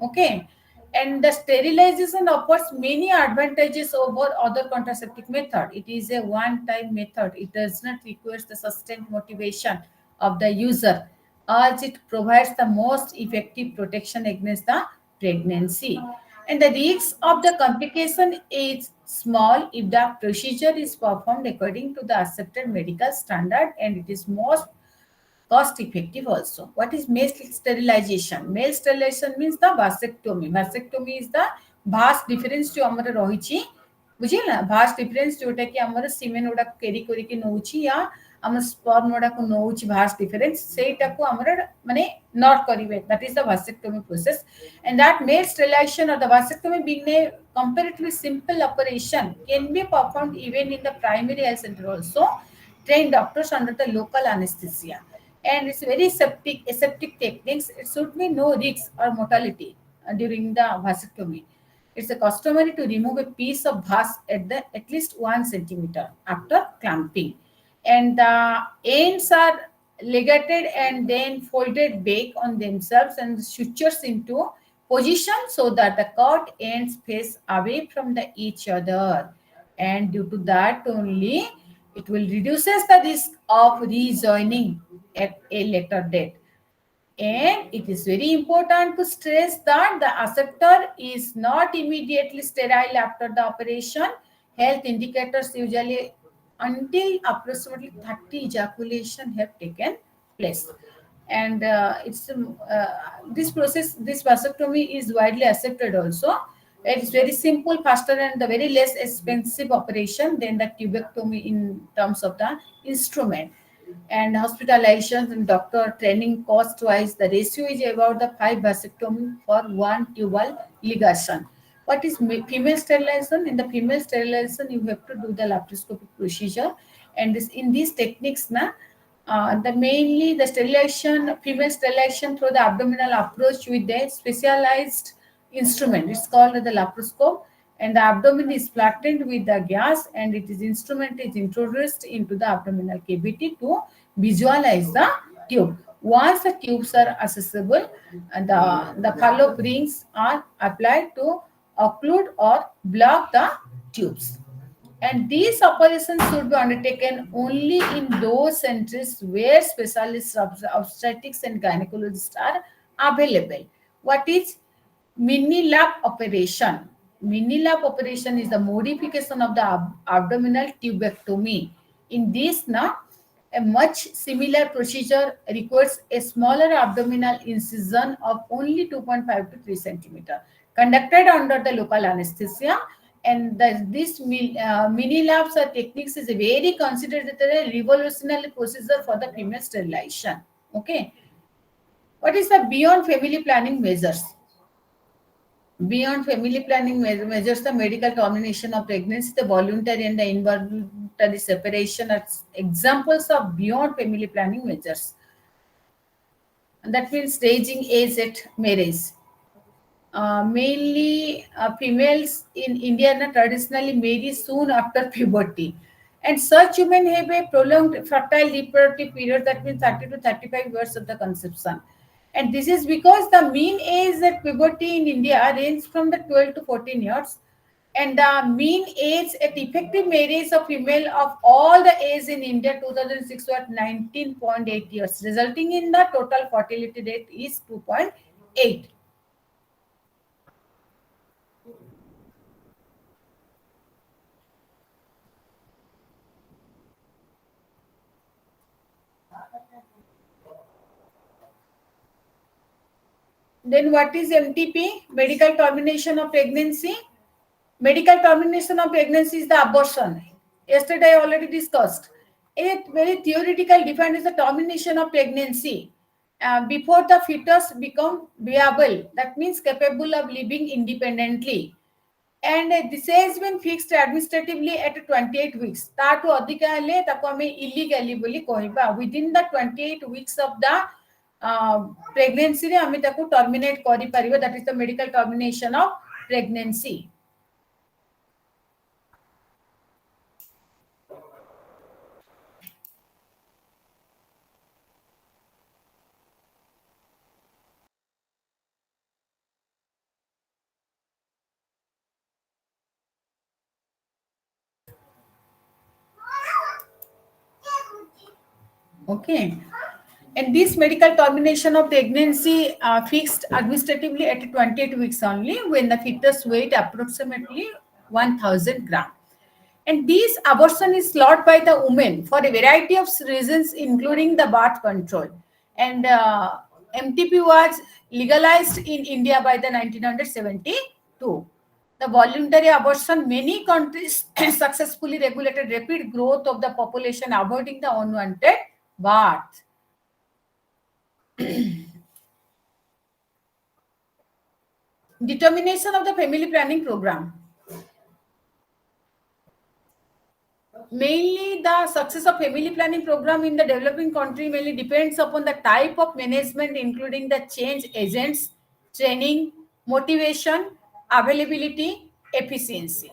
Okay. And the sterilization offers many advantages over other contraceptive method. It is a one-time method. It does not require the sustained motivation of the user, as it provides the most effective protection against the pregnancy. And the risk of the complication is small if the procedure is performed according to the accepted medical standard, and it is most cost effective also. What is male sterilization? Male sterilization means the vasectomy. Vasectomy is the vast difference जो हमारे रही बुझे ना, vast difference जोटा कि हमारे सीमेन उड़ा carry करी की नौची या हम स्पर्म उड़ा को नौची vast difference सेटा को हमारे माने not करीबे, that is the vasectomy process. And that male sterilization or the vasectomy being a comparatively simple operation can be performed even in the primary health center also, trained doctors under the local anesthesia. And it's very aseptic techniques. It should be no risk or mortality during the vasectomy. It's a customary to remove a piece of vas at least 1 centimeter after clamping, and the ends are ligated and then folded back on themselves and sutures into position so that the cut ends face away from each other. And due to that only, it will reduces the risk of rejoining at a later date. And it is very important to stress that the acceptor is not immediately sterile after the operation. Health indicators usually until approximately 30 ejaculation have taken place. And this process, this vasectomy is widely accepted also. It is very simple, faster, and the very less expensive operation than the tubectomy in terms of the instrument. And hospitalizations and doctor training cost wise, the ratio is about the 5 vasectomy for 1 tubal ligation. What is female sterilization? In the female sterilization, you have to do the laparoscopic procedure, and this in these techniques, the mainly the sterilization, female sterilization through the abdominal approach with a specialized instrument. It's called the laparoscope, and the abdomen is flattened with the gas, and it is instrument is introduced into the abdominal cavity to visualize the tube. Once the tubes are accessible, and the fallope rings are applied to occlude or block the tubes. And these operations should be undertaken only in those centers where specialists obstetrics and gynecologists are available. What is mini lap operation? Mini lap operation is the modification of the abdominal tubectomy. In this, A much similar procedure requires a smaller abdominal incision of only 2.5 to 3 centimeter, conducted under the local anesthesia. And this mini labs or techniques is very considered a revolutionary procedure for the female sterilization. Okay. What is the beyond family planning measures? Beyond family planning measures, the medical termination of pregnancy, the voluntary and the involuntary separation are examples of beyond family planning measures. And that means staging age at marriage. Mainly females in India are traditionally marry soon after puberty. And such women have a prolonged fertile reproductive period, that means 30 to 35 years of the conception. And this is because the mean age at puberty in India ranges from the 12 to 14 years. And the mean age at effective marriage of female of all the age in India 2006 was 19.8 years, resulting in the total fertility rate is 2.8. Then what is MTP? Medical termination of pregnancy. Medical termination of pregnancy is the abortion. Yesterday I already discussed. It very theoretical defined as the termination of pregnancy before the fetus become viable. That means capable of living independently. And this has been fixed administratively at 28 weeks. ताठु अधिक हेले ताको हमें illegally बोली कहबा. Within the 28 weeks of the pregnancy रे हमें ताको terminate करि परिबा. That is the medical termination of pregnancy. Okay. And this medical termination of pregnancy fixed administratively at 28 weeks only when the fetus weight approximately 1000 gram. And this abortion is allowed by the women for a variety of reasons, including the birth control. And MTP was legalized in India by the 1972. The voluntary abortion, many countries successfully regulated rapid growth of the population, avoiding the unwanted birth. Determination of the family planning program. Mainly the success of family planning program in the developing country mainly depends upon the type of management, including the change agents, training, motivation, availability, efficiency,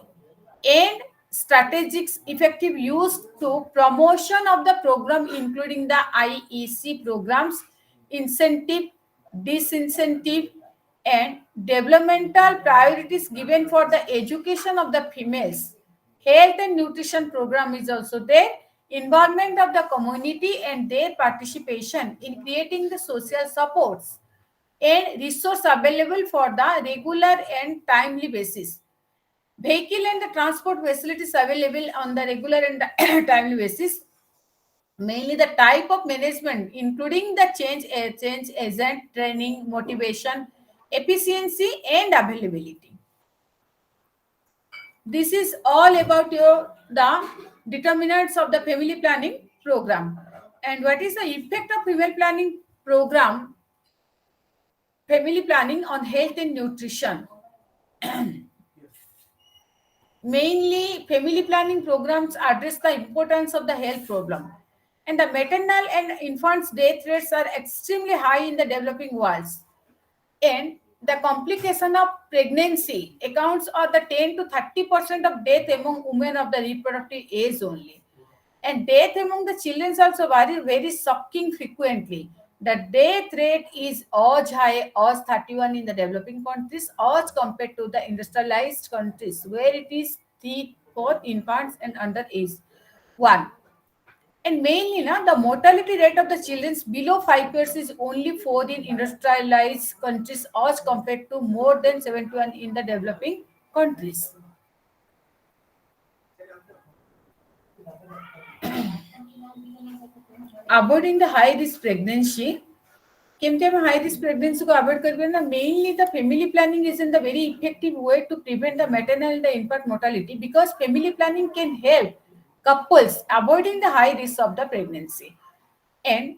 and strategic effective use to promotion of the program, including the IEC programs, incentive, disincentive, and developmental priorities given for the education of the females. Health and nutrition program is also there. Involvement of the community and their participation in creating the social supports and resource available for the regular and timely basis. Vehicle and the transport facilities available on the regular and timely basis. Mainly the type of management, including the change agent, training, motivation, efficiency, and availability. This is all about the determinants of the family planning program. And what is the effect of family planning program, family planning on health and nutrition? Mainly, family planning programs address the importance of the health problem. And the maternal and infants' death rates are extremely high in the developing worlds. And the complication of pregnancy accounts for the 10 to 30% of death among women of the reproductive age only. And death among the children is also very, very shocking frequently. The death rate is as high as 31 in the developing countries as compared to the industrialized countries where it is 3 for infants and under age 1. And mainly, the mortality rate of the children below 5 years is only 4 in industrialized countries as compared to more than 71 in the developing countries. avoiding the high risk pregnancy. केमती हम high risk pregnancy को avoid करबे ना mainly the family planning is in the very effective way to prevent the maternal and the infant mortality because family planning can help couples avoiding the high risk of the pregnancy and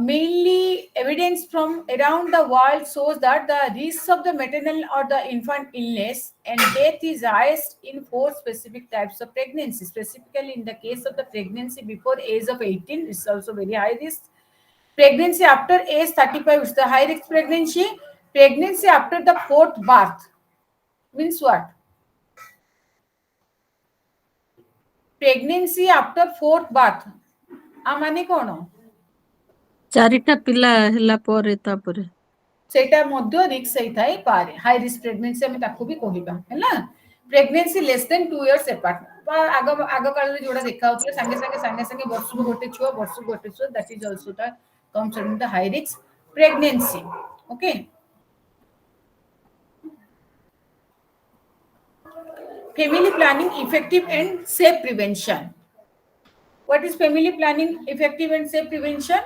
mainly evidence from around the world shows that the risk of the maternal or the infant illness and death is highest in 4 specific types of pregnancy. Specifically in the case of the pregnancy before age of 18 is also very high risk. Pregnancy after age 35 is the high risk pregnancy. Pregnancy after the 4th birth means what? Pregnancy after 4th birth. माने कौन? चारिटा पिला ହେଲା ପରେ ତାପରେ सेटा मध्य risk सही Thai पारे हाई रिस्क प्रेगनेंसी हम ताको भी कहिबा हैला pregnancy less than 2 years apart आग आग काल रे जोडा देखा होतले संगे वर्ष को गोटे छुआ that is also the comes under the high risk pregnancy okay family planning effective and safe prevention what is family planning effective and safe prevention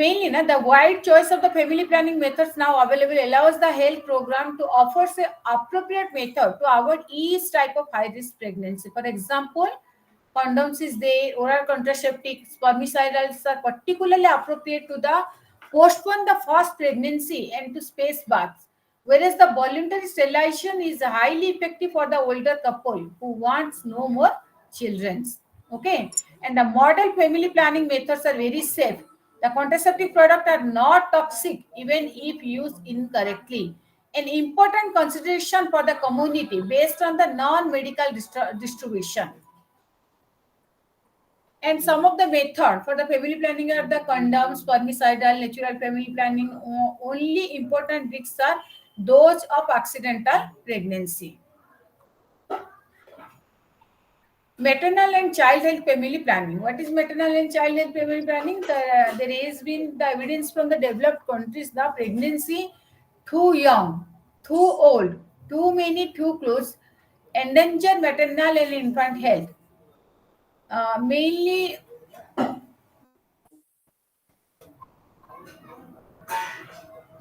mainly the wide choice of the family planning methods now available allows the health program to offer an appropriate method to avoid each type of high risk pregnancy. For example, condoms is there, oral contraceptives, spermicidals are particularly appropriate to the postpone the first pregnancy and to space births, whereas the voluntary sterilization is highly effective for the older couple who wants no more children. Okay, and the model family planning methods are very safe. The contraceptive products are not toxic even if used incorrectly. An important consideration for the community based on the non-medical distribution. And some of the method for the family planning are the condoms, spermicidal, natural family planning. Only important risks are those of accidental pregnancy. Maternal and child health family planning. What is maternal and child health family planning? There has been the evidence from the developed countries the pregnancy too young, too old, too many, too close, endanger maternal and infant health. Mainly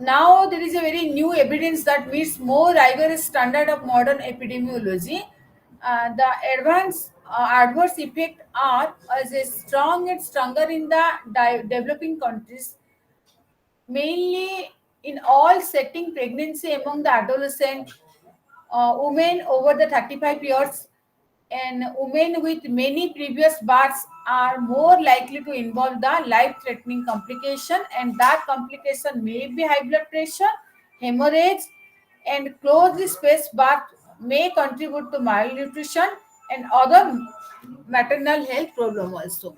now there is a very new evidence that meets more rigorous standard of modern epidemiology. The adverse effects are as a strong and stronger in the developing countries, mainly in all setting pregnancy among the adolescent, women over the 35 years, and women with many previous births are more likely to involve the life-threatening complication, and that complication may be high blood pressure, hemorrhage, and closely spaced birth may contribute to malnutrition and other maternal health problems also.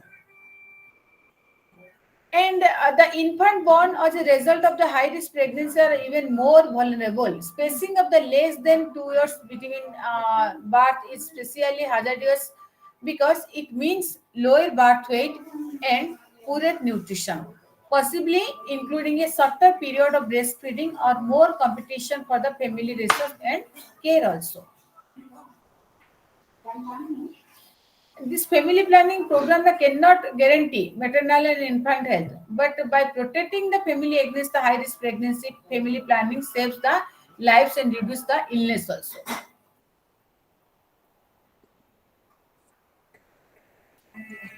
And the infant born as a result of the high-risk pregnancy are even more vulnerable. Spacing of the less than 2 years between birth is especially hazardous because it means lower birth weight and poorer nutrition, possibly including a shorter period of breastfeeding or more competition for the family resource and care also. This family planning program cannot guarantee maternal and infant health, but by protecting the family against the high-risk pregnancy, family planning saves the lives and reduces the illness also.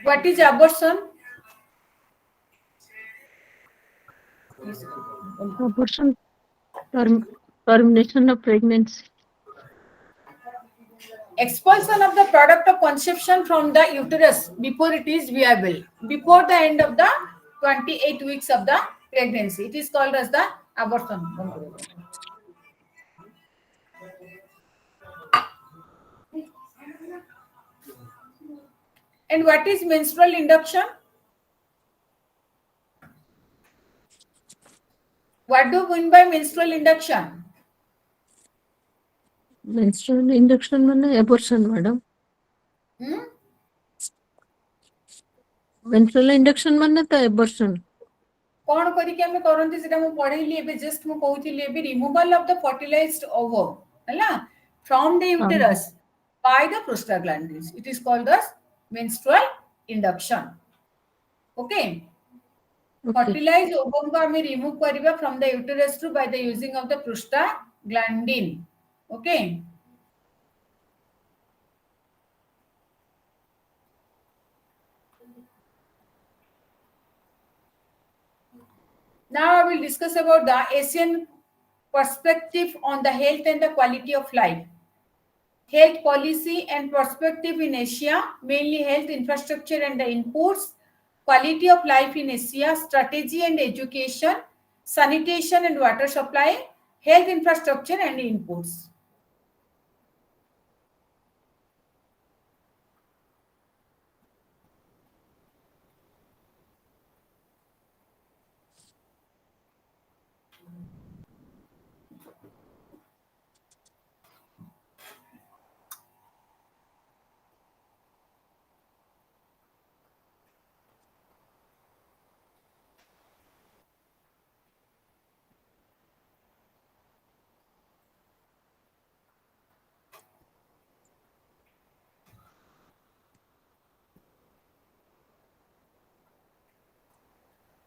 What is abortion? abortion termination of pregnancy Expulsion of the product of conception from the uterus before it is viable, before the end of the 28 weeks of the pregnancy. It is called as the abortion. And what is menstrual induction? What do you mean by menstrual induction? menstrual induction ମାନେ abortion madam menstrual induction ମାନେ ତ abortion कौन करिके हमें करंती सेटा मु पढैली एबे just मु कहूतिली एबे removal of the fertilised ovum हैला from the uterus by the prostaglandins. It is called as menstrual induction. Okay. Okay. Fertilized ovum को हमें remove करिबा from the uterus to by the using of the prostaglandin. Okay. Now I will discuss about the Asian perspective on the health and the quality of life. Health policy and perspective in Asia, mainly health infrastructure and the inputs, quality of life in Asia, strategy and education, sanitation and water supply, health infrastructure and inputs.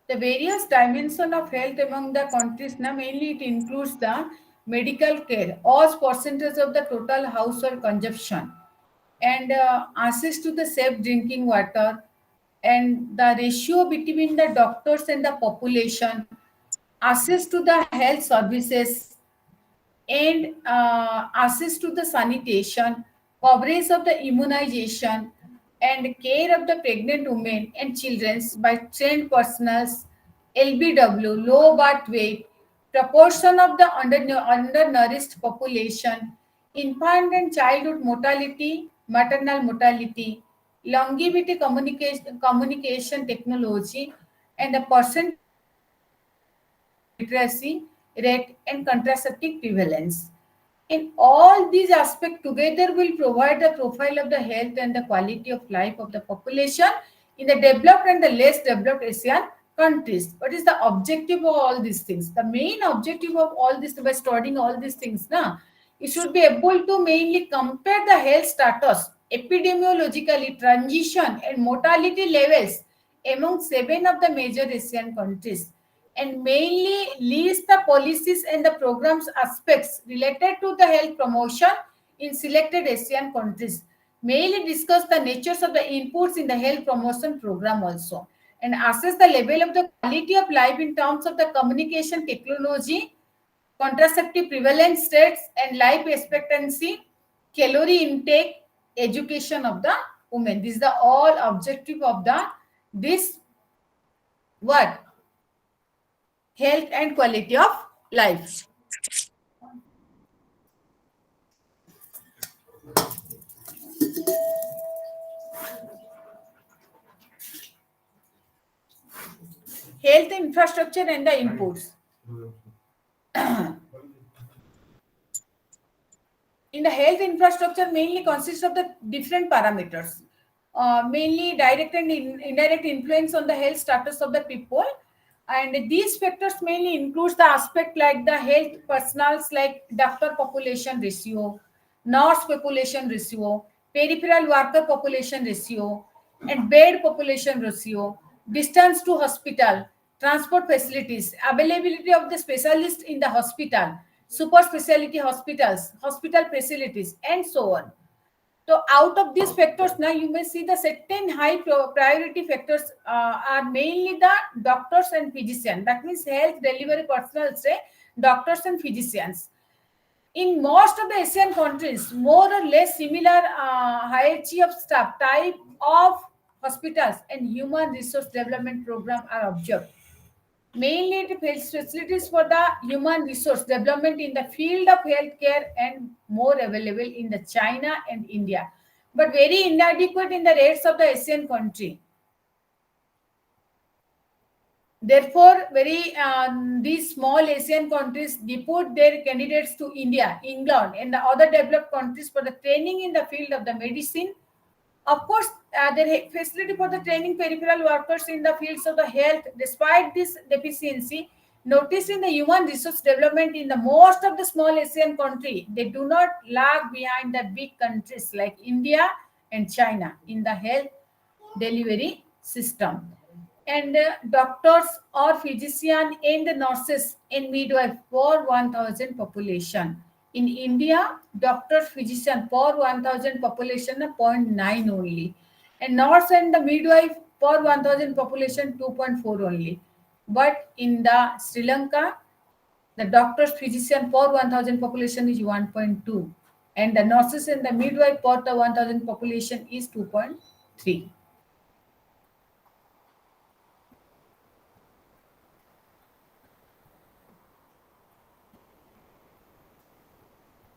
The various dimensions of health among the countries, now mainly it includes the medical care as percentage of the total household consumption, and access to the safe drinking water, and the ratio between the doctors and the population, access to the health services, and access to the sanitation, coverage of the immunization, and care of the pregnant women and children by trained personnel, LBW, low birth weight, proportion of the undernourished population, infant and childhood mortality, maternal mortality, longevity communication technology, and the percent literacy rate and contraceptive prevalence. In all these aspects together will provide the profile of the health and the quality of life of the population in the developed and the less developed Asian countries. What is the objective of all these things? The main objective of all this, by studying all these things, you should be able to mainly compare the health status, epidemiologically transition and mortality levels among 7 of the major Asian countries, and mainly list the policies and the programs aspects related to the health promotion in selected Asian countries. Mainly discuss the natures of the inputs in the health promotion program also, and assess the level of the quality of life in terms of the communication technology, contraceptive prevalence rates and life expectancy, calorie intake, education of the women. This is the all objective of the this what health and quality of life. Health infrastructure and the inputs. In the health infrastructure mainly consists of the different parameters, mainly direct and indirect influence on the health status of the people, and these factors mainly includes the aspect like the health personals like doctor population ratio, nurse population ratio, peripheral worker population ratio, and bed population ratio, distance to hospital, transport facilities, availability of the specialist in the hospital, super specialty hospitals, hospital facilities, and so on. So out of these factors, now you may see the certain high priority factors are mainly the doctors and physicians. That means health delivery personnel, say doctors and physicians. In most of the Asian countries, more or less similar hierarchy of staff, type of hospitals, and human resource development program are observed. Mainly, it builds facilities for the human resource development in the field of healthcare and more available in the China and India, but very inadequate in the rest of the Asian country. Therefore, these small Asian countries deport their candidates to India, England, and the other developed countries for the training in the field of the medicine. Of course, there facility for the training peripheral workers in the fields of the health. Despite this deficiency, noticed in the human resource development in the most of the small Asian country, they do not lag behind the big countries like India and China in the health delivery system. and doctors or physician and nurses and midwife for 1000 population. In India, doctors, physician for 1000 population are 0.9 only, and nurse and the midwife for 1000 population 2.4 only. But in the Sri Lanka, the doctors, physician for 1000 population is 1.2, and the nurses and the midwife for the 1000 population is 2.3.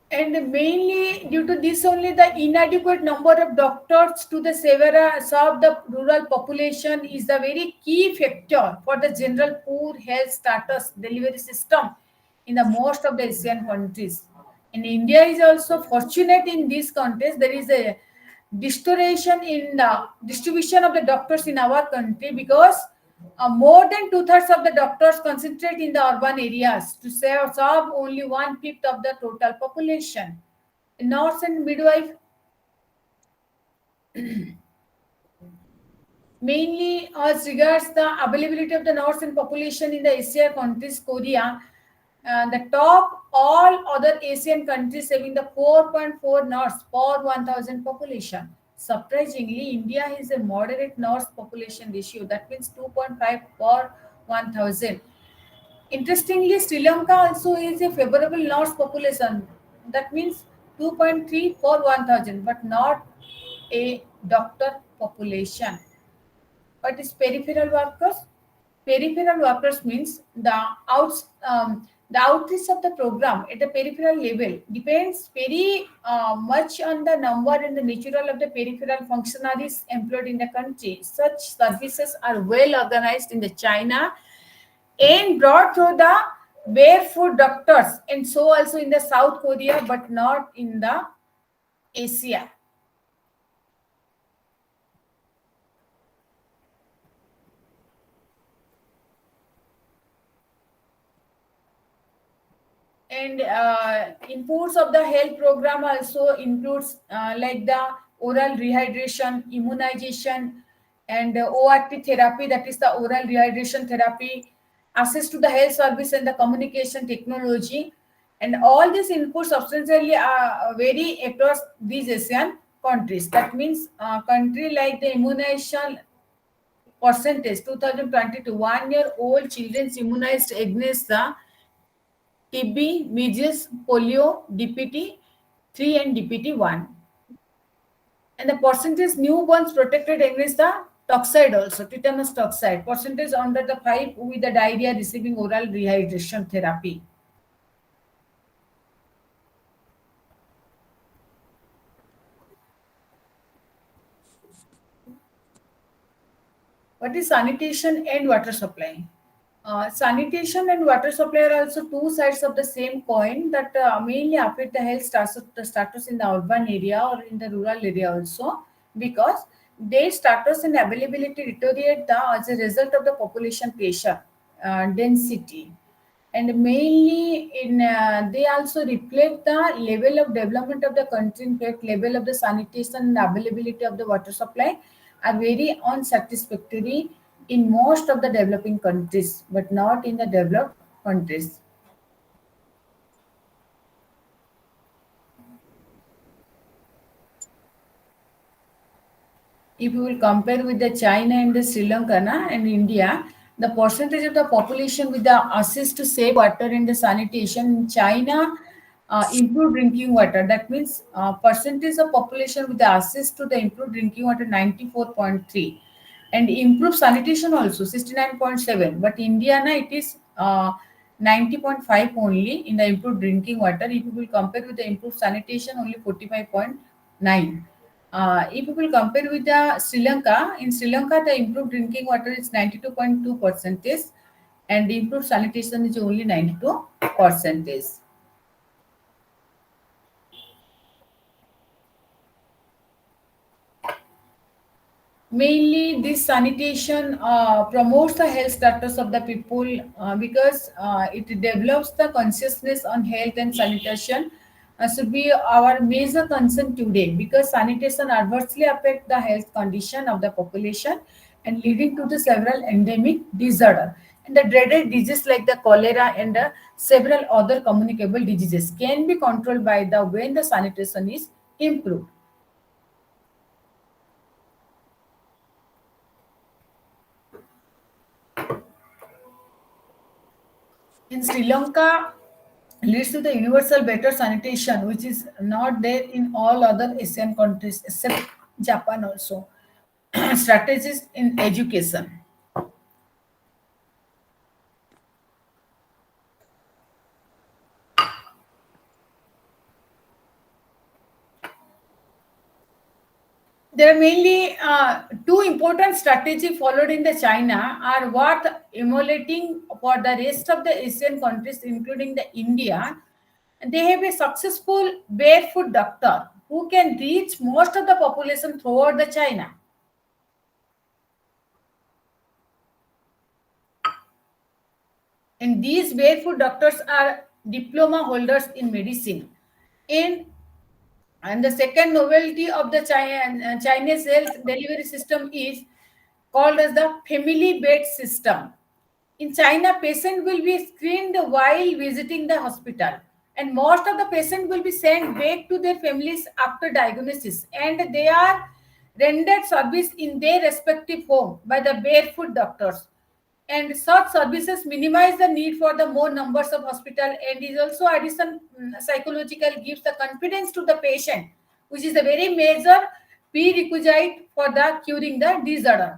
And mainly due to this only, the inadequate number of doctors to the serve the rural population is the very key factor for the general poor health status delivery system in the most of the Asian countries. And India is also fortunate in this context. There is a distortion in the distribution of the doctors in our country, because more than two-thirds of the doctors concentrate in the urban areas to serve only one-fifth of the total population. Nurse and midwife, mainly as regards the availability of the nurse and population in the Asian countries, Korea, the top all other Asian countries having the 4.4 nurse per 1000 population. Surprisingly, India has a moderate nurse population ratio, that means 2.5 per 1000. Interestingly, Sri Lanka also is a favorable nurse population, that means 2.3 per 1000, but not a doctor population. What is peripheral workers? Peripheral workers means the outreach of the program at the peripheral level depends very much on the number and the nature of the peripheral functionaries employed in the country. Such services are well organized in the China and brought through the barefoot doctors, and so also in the South Korea, but not in the Asia. And inputs of the health program also includes like the oral rehydration, immunization, and ORT therapy, that is the oral rehydration therapy, access to the health service and the communication technology. And all these inputs substantially vary across these Asian countries. That means country like the immunization percentage 2022, 1 year old children immunized against the TB, measles, polio, DPT 3 and DPT 1. And the percentage newborns protected against the toxide also, tetanus toxide, percentage under the 5 with the diarrhea receiving oral rehydration therapy. What is sanitation and water supply? Sanitation and water supply are also two sides of the same coin that mainly affect the health status in the urban area or in the rural area also, because their status and availability deteriorate as a result of the population pressure, density, and mainly in they also reflect the level of development of the country. In fact, level of the sanitation and availability of the water supply are very unsatisfactory in most of the developing countries, but not in the developed countries. If you will compare with the China and the Sri Lanka and India, the percentage of the population with the access to safe water and the sanitation in China, improved drinking water. That means percentage of population with the access to the improved drinking water 94.3, and improved sanitation also 69.7. But India it is 90.5 only in the improved drinking water. If you will compare with the improved sanitation, only 45.9. If you will compare with the Sri Lanka, in Sri Lanka the improved drinking water is 92.2 percentage, and the improved sanitation is only 92 percentage. Mainly, this sanitation promotes the health status of the people, because it develops the consciousness on health, and sanitation should be our major concern today, because sanitation adversely affect the health condition of the population and leading to the several endemic disorder. And the dreaded diseases like the cholera and several other communicable diseases can be controlled by the when the sanitation is improved. In Sri Lanka, leads to the universal better sanitation, which is not there in all other Asian countries except Japan also. Strategies in education. There are mainly two important strategies followed in the China are worth emulating for the rest of the Asian countries, including the India. They have a successful barefoot doctor who can reach most of the population throughout the China. And these barefoot doctors are diploma holders in medicine. In and the second novelty of the Chinese health delivery system is called as the family bed system. In China, patient will be screened while visiting the hospital, and most of the patient will be sent back to their families after diagnosis, and they are rendered service in their respective home by the barefoot doctors. And such services minimize the need for the more numbers of hospital and is also addition psychological gives the confidence to the patient, which is a very major prerequisite for the curing the disorder.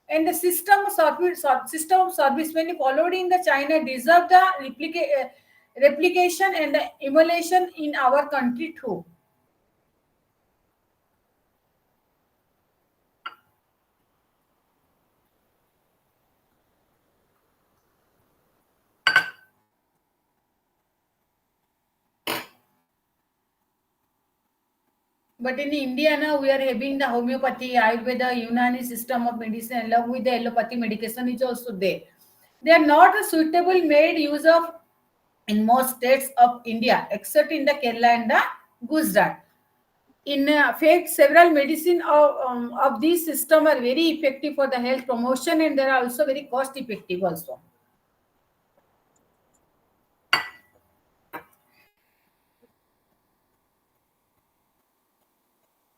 And the system of service when followed in the China deserve the replication and the emulation in our country too. But in India now we are having the homeopathy, Ayurveda, Unani system of medicine along with the allopathy medication is also there. They are not a suitable made use of in most states of India except in the Kerala and the Gujarat. In fact, several medicine of these system are very effective for the health promotion and they are also very cost effective also.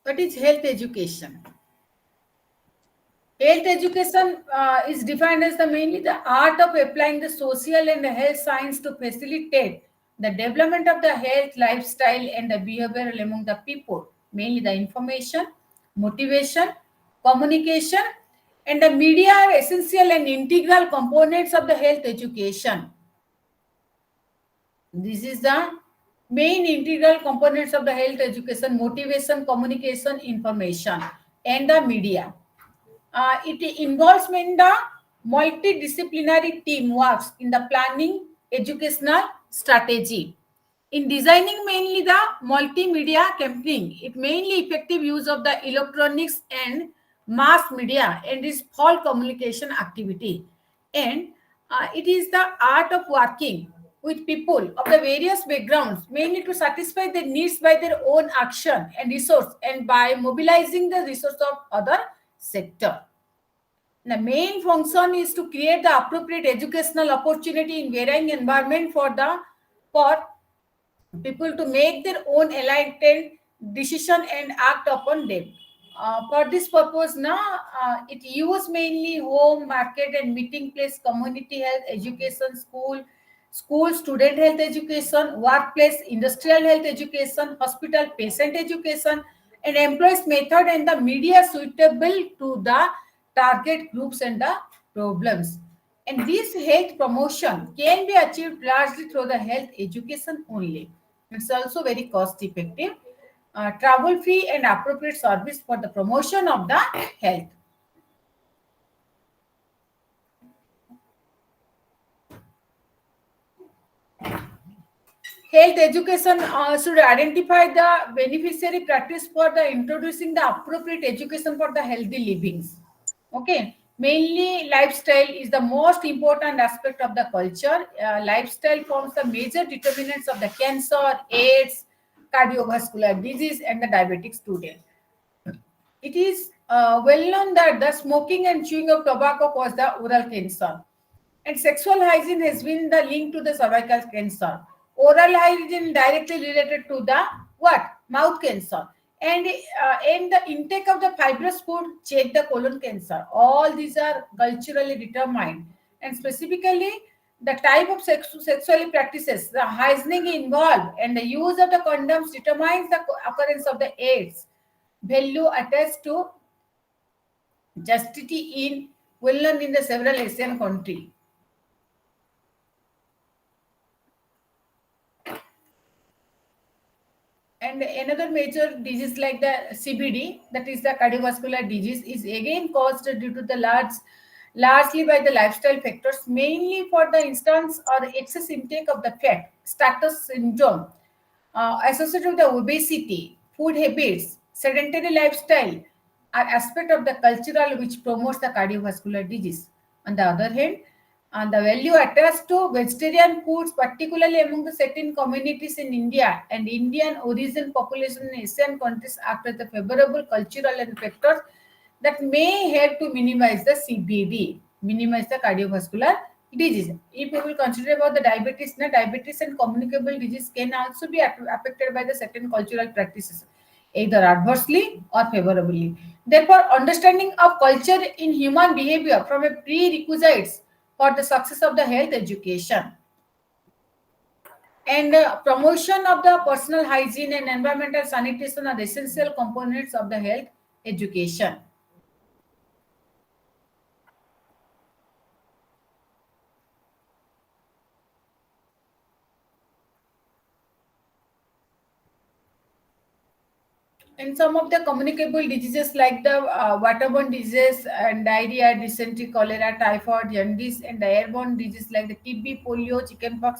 What is health education? Health education is defined as the mainly the art of applying the social and the health science to facilitate the development of the health, lifestyle, and the behavioral among the people. Mainly the information, motivation, communication, and the media are essential and integral components of the health education. This is the main integral components of the health education: motivation, communication, information, and the media. It involves in the multidisciplinary team works in the planning educational strategy. In designing mainly the multimedia campaign, it mainly effective use of the electronics and mass media and is all communication activity. And it is the art of working with people of the various backgrounds, mainly to satisfy their needs by their own action and resource and by mobilizing the resource of other sector. The main function is to create the appropriate educational opportunity in varying environment for people to make their own enlightened decision and act upon them. For this purpose, now it use mainly home, market, and meeting place, community health, education, school, student health education, workplace, industrial health education, hospital, patient education, and employees method and the media suitable to the target groups and the problems. And this health promotion can be achieved largely through the health education only. It's also very cost effective, travel free and appropriate service for the promotion of the health. Health education should identify the beneficiary practice for the introducing the appropriate education for the healthy livings. Okay, mainly lifestyle is the most important aspect of the culture. Lifestyle forms the major determinants of the cancer, AIDS, cardiovascular disease, and the diabetic student. It is well known that the smoking and chewing of tobacco cause the oral cancer. And sexual hygiene has been the link to the cervical cancer. Oral hygiene directly related to the what? Mouth cancer. And the intake of the fibrous food check the colon cancer. All these are culturally determined. And specifically, the type of sexually practices, the hygiene involved, and the use of the condoms determines the occurrence of the AIDS. Value attached to chastity in well known in the several Asian countries. And another major disease like the CBD, that is the cardiovascular disease, is again caused due to the largely by the lifestyle factors, mainly for the instance or excess intake of the fat, status syndrome, associated with the obesity, food habits, sedentary lifestyle are aspect of the cultural which promotes the cardiovascular disease. On the other hand, and the value attached to vegetarian foods, particularly among the certain communities in India and Indian origin population in Asian countries, after the favorable cultural and factors that may help to minimize the CBD, minimize the cardiovascular disease. If we will consider about the diabetes, diabetes and communicable disease can also be affected by the certain cultural practices, either adversely or favorably. Therefore, understanding of culture in human behavior from a prerequisites for the success of the health education. And promotion of the personal hygiene and environmental sanitation are essential components of the health education. And some of the communicable diseases like the waterborne diseases and diarrhea, dysentery, cholera, typhoid, jaundice, and the airborne diseases like the TB, polio, chickenpox,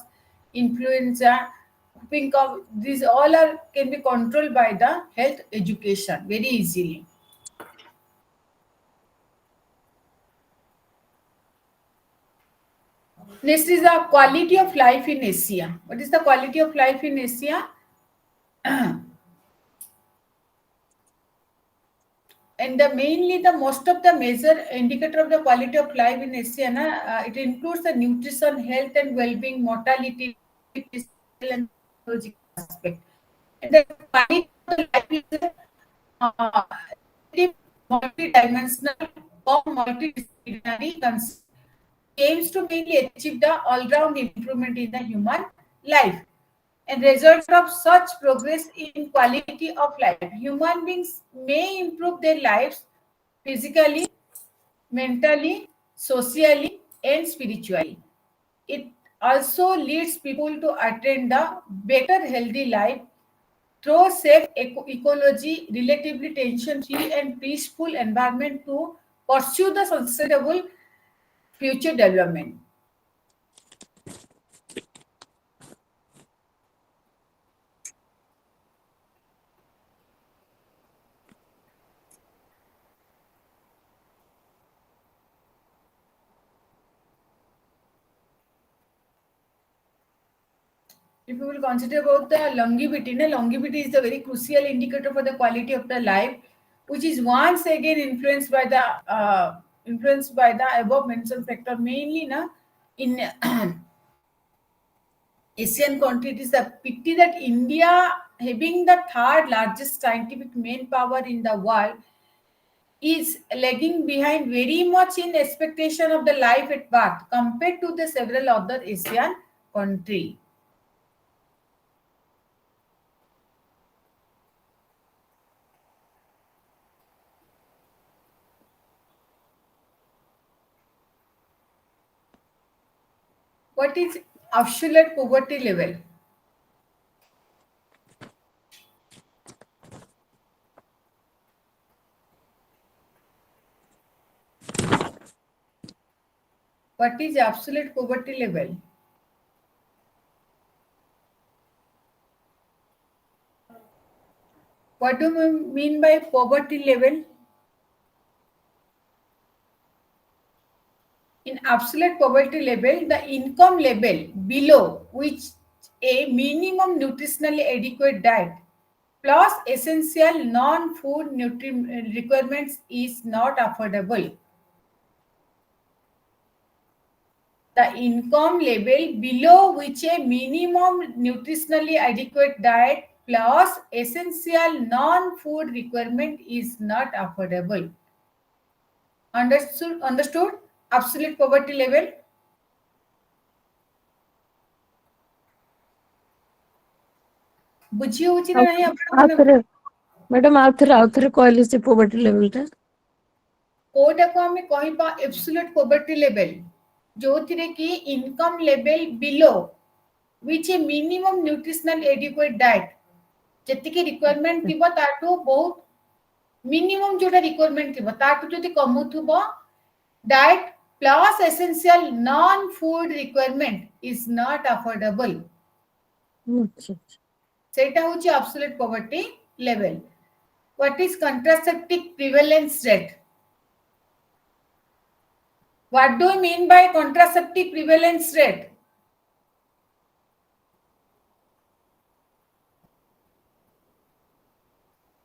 influenza, whooping cough, these all are can be controlled by the health education very easily. Next is the quality of life in Asia. What is the quality of life in Asia? And the mainly the most of the major indicator of the quality of life in Asia, it includes the nutrition, health and well-being, mortality, physical and psychological aspect. And the quality of the life is uh, multi-dimensional or multidisciplinary concept, aims to mainly achieve the all-round improvement in the human life. And result of such progress in quality of life, human beings may improve their lives physically, mentally, socially, and spiritually. It also leads people to attain the better healthy life through safe ecology, relatively tension-free and peaceful environment to pursue the sustainable future development. If we will consider about the longevity, longevity is the very crucial indicator for the quality of the life, which is once again influenced by the above mentioned factor. Mainly, in Asian country, it is a pity that India, having the third largest scientific manpower in the world, is lagging behind very much in expectation of the life at birth compared to the several other Asian country. What is absolute poverty level? What is absolute poverty level? What do we mean by poverty level? In absolute poverty level, the income level below which a minimum nutritionally adequate diet plus essential non-food nutrient requirements is not affordable. The income level below which a minimum nutritionally adequate diet plus essential non-food requirement is not affordable. Understood? Understood? Absolute poverty level. बुझी होची ना नहीं आपण madam आउथरे कहले से poverty level टा कोटा को हमें कहिबा एब्सोल्यूट पोवर्टी लेवल जो थिरे कि income level below which A minimum nutritional adequate diet जति कि रिक्वायरमेंट थिबो ताटू बहुत मिनिमम जोटा रिक्वायरमेंट थिबो ताटू जति कमुथुबो diet plus essential non food requirement is not affordable सेटा होची absolute poverty level. What is contraceptive prevalence rate? What do you mean by contraceptive prevalence rate?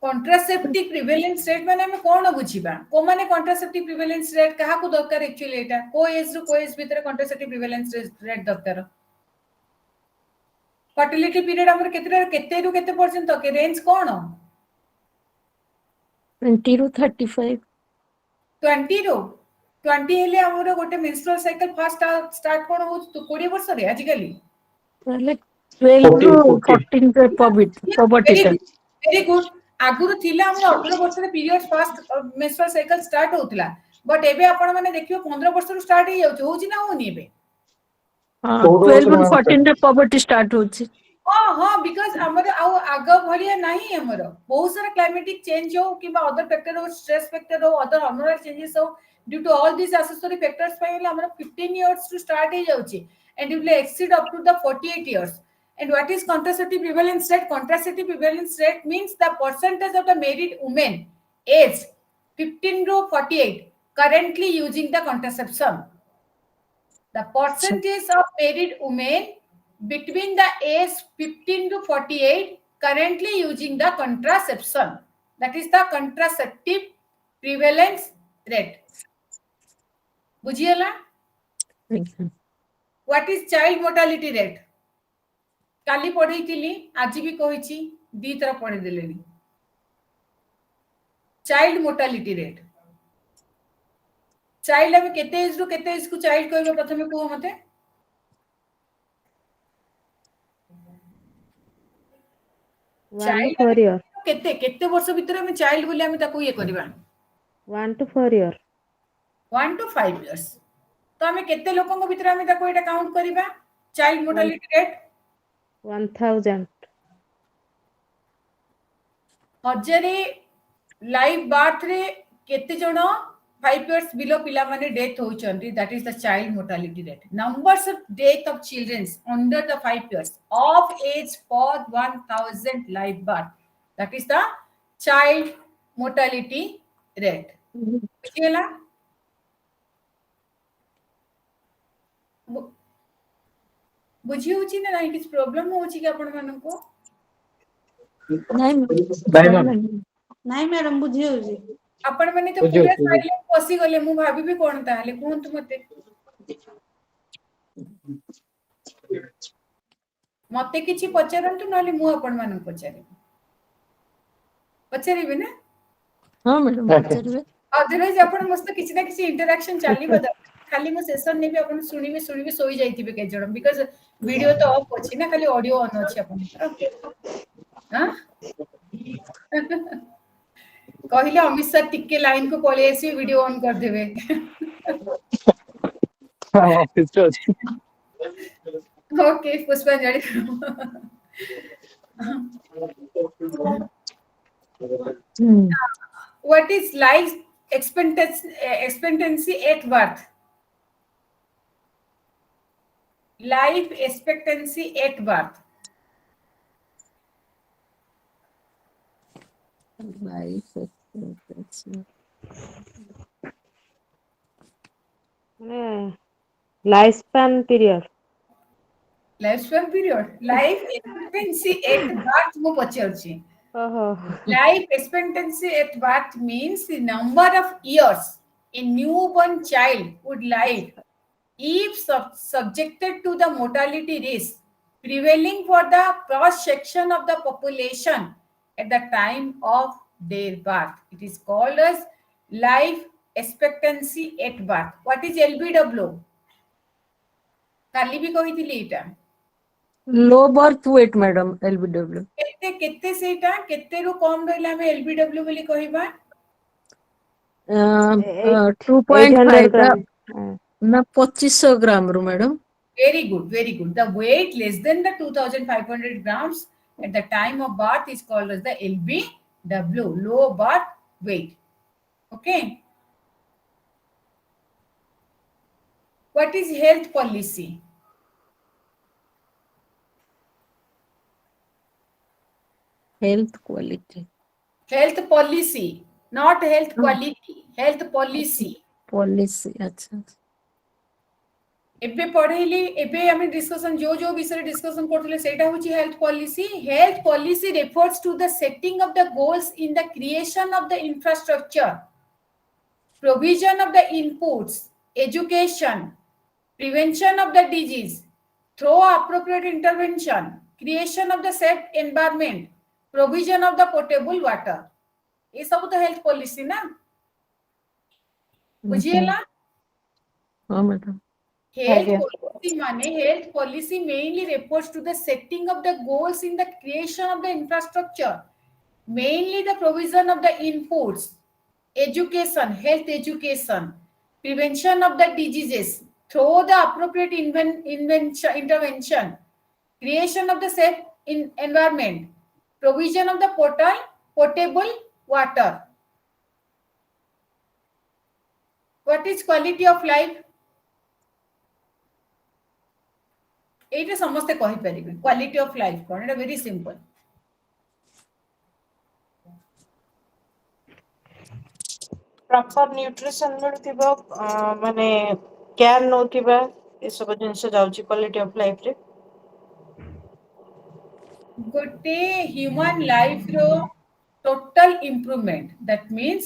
Contraceptive prevalence rate माने हमें कौन बुझीबा को माने contraceptive prevalence rate कहा को दरकार एक्चुअली एटा को एज रो को एज भीतर contraceptive prevalence rate दरकार fertility period हमर केते रु केते पर्यंत के रेंज कोन 20 ରୁ 35 20 रो 20 हेले हमर गोटे मेंस्ट्रुअल साइकिल फास्ट स्टार्ट कोन हो 20 वर्ष रे आजिकली पहले 12 ରୁ 14 पे पोवर्टी टा वेरी गुड आगुरु थिला हमर 18 वर्ष रे period fast menstrual cycle start होतला बट एबे आपण माने देखियो 15 वर्ष रो स्टार्ट हे जाउछ होची ना होनी एबे हां 12 ରୁ 14 रे पोवर्टी स्टार्ट होची हाँ बिकॉज हमर आग भलिया नहीं हमर बहुत सारा क्लाइमेटिक चेंज हो कि अदर फैक्टर हो स्ट्रेस फैक्टर हो अदर हार्मोनल चेंजेस हो due to all this accessory factors पहिले हमर 15 इयर्स टू स्टार्ट हे जाउची and it will exceed up to the 48 years. And what is contraceptive prevalence rate? Contraceptive prevalence rate means the percentage of the married women aged 15 to 48 currently using the contraception. The percentage of married women between the age 15 to 48 currently using the contraception. That is the contraceptive prevalence rate. बुझियला? What is child mortality rate? काली पढ़ी आज भी कही दी तरह पढ़ी देले child mortality rate child हम केते as रु केते एज को चाइल्ड कहबे प्रथमे को मते चाइल्ड 1 to 4 year केते केते वर्ष भीतर हम चाइल्ड बोली हम ताको ये करबा 1 to 4 year 1 to 5 इयर्स तो हम केते लोकन भीतर हम ताको एटा काउंट करबा चाइल्ड मोर्टालिटी रेट 1000 हजारे लाइव बर्थ रे केते जण 5 इयर्स बिलो पिला माने डेथ होचंती that is the child mortality rate. Numbers of death of childrens under the 5 years of age for 1000 live birth that is the child mortality rate. बुझियला बुझी होची ना नहीं किछ प्रॉब्लम होची कि आपण मानन को नहीं मैडम बुझी होजी आपण माने तो पूरा साइलेंट पसी गले मु भाबी भी कोन ताले कोन तु मते किछि पचारंतु नले मु आपण मानन पचारिबे ना हां मैडम पचारिबे अदरवाइज आपण मस्त किछि ना किछि इंटरेक्शन चाली बदा खाली मो सेशन ने भी आपण सुनिबे सोई जाइतिबे के जण बिकॉज़ वीडियो तो ऑफ अछि ना खाली ऑडियो ऑन अछि आपण हां कहले अमित सर टिके लाइन को पळे आसी वीडियो ऑन कर देबे हां ऑफिस तो अछि ओके पुष्पांजलि what is life expectancy at birth? Life expectancy at birth. Life expectancy life span period Lifespan period. Life expectancy at birth मु पचारछि Oh. Life expectancy at birth means the number of years a newborn child would live if subjected to the mortality risk prevailing for the cross section of the population at the time of their birth. It is called as life expectancy at birth. What is LBW? କାଲି भी କହିଥିଲି ଏଇଟା low birth weight madam LBW କେତେ କେତେ ସେଇଟା କେତେରୁ କମ ରହିଲେ ଆମେ LBW ବୋଲି କହିବା 800 2.5 ग्राम. ना 2500 ग्राम रू madam very good, very good. The weight less than the 2500 grams at the time of birth is called as the LBW, low birth weight. Okay. What is health policy? Health quality Health policy, not health quality. Health policy. Policy अच्छा ଏବେ ପଢେଇଲି ଏବେ ଆମେ discussion जो ବିଷୟରେ discussion କରୁଥିଲେ ସେଇଟା ହେଉଛି health policy. Health policy refers to the setting of the goals in the creation of the infrastructure, provision of the inputs, education, prevention of the disease through appropriate intervention, creation of the safe environment, provision of the potable water. ये सब तो health policy ना बुझिएला हाँ madam health policy माने health policy mainly refers to the setting of the goals in the creation of the infrastructure, mainly the provision of the inputs, education, health education, prevention of the diseases through the appropriate intervention, creation of the safe environment, provision of the potable water. What is quality of life? এইটা ସମସ୍ତେ କହିପାରିବେ quality of life କଣ ଏଟା very simple proper nutrition ମିଳୁଥିବ ମାନେ care ନଉଥିବା ଏସବୁ ଜିନିଷ ଯାଉଛି କ୍ୱାଲିଟି ଅଫ ଲାଇଫରେ ଗୋଟେ ହ୍ୟୁମାନ ଲାଇଫ ର total improvement that means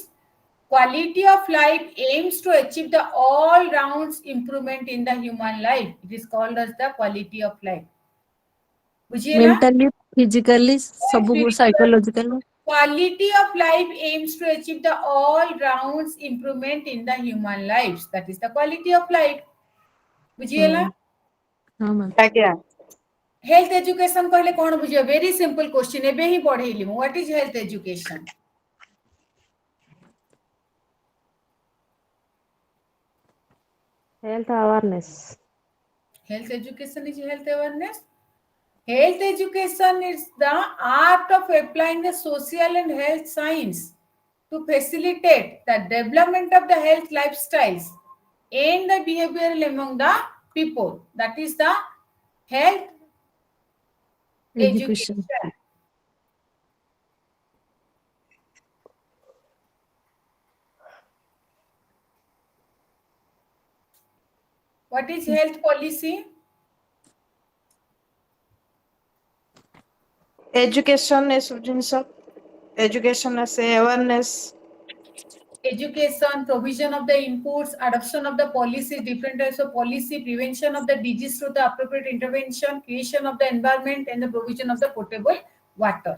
quality of life aims to achieve the all rounds improvement in the human life. It is called as the quality of life. बुझिएला mentally physically सब psychological quality of life aims to achieve the all rounds improvement in the human lives. That is the quality of life. बुझिएला हाँ ma'am ଆଜ୍ଞା health education कहले कौन बुझियो very simple question एबे ही पढ़ेली what is health education Health awareness. health education is health awareness. Health education is the art of applying the social and health science to facilitate the development of the health lifestyles and the behavioral among the people. That is the health education education. What is health policy? Education ଏସବୁ ଜିନିଷ education ଆସେ awareness Education, provision of the inputs, adoption of the policy, different types of policy, prevention of the disease through the appropriate intervention, creation of the environment, and the provision of the potable water.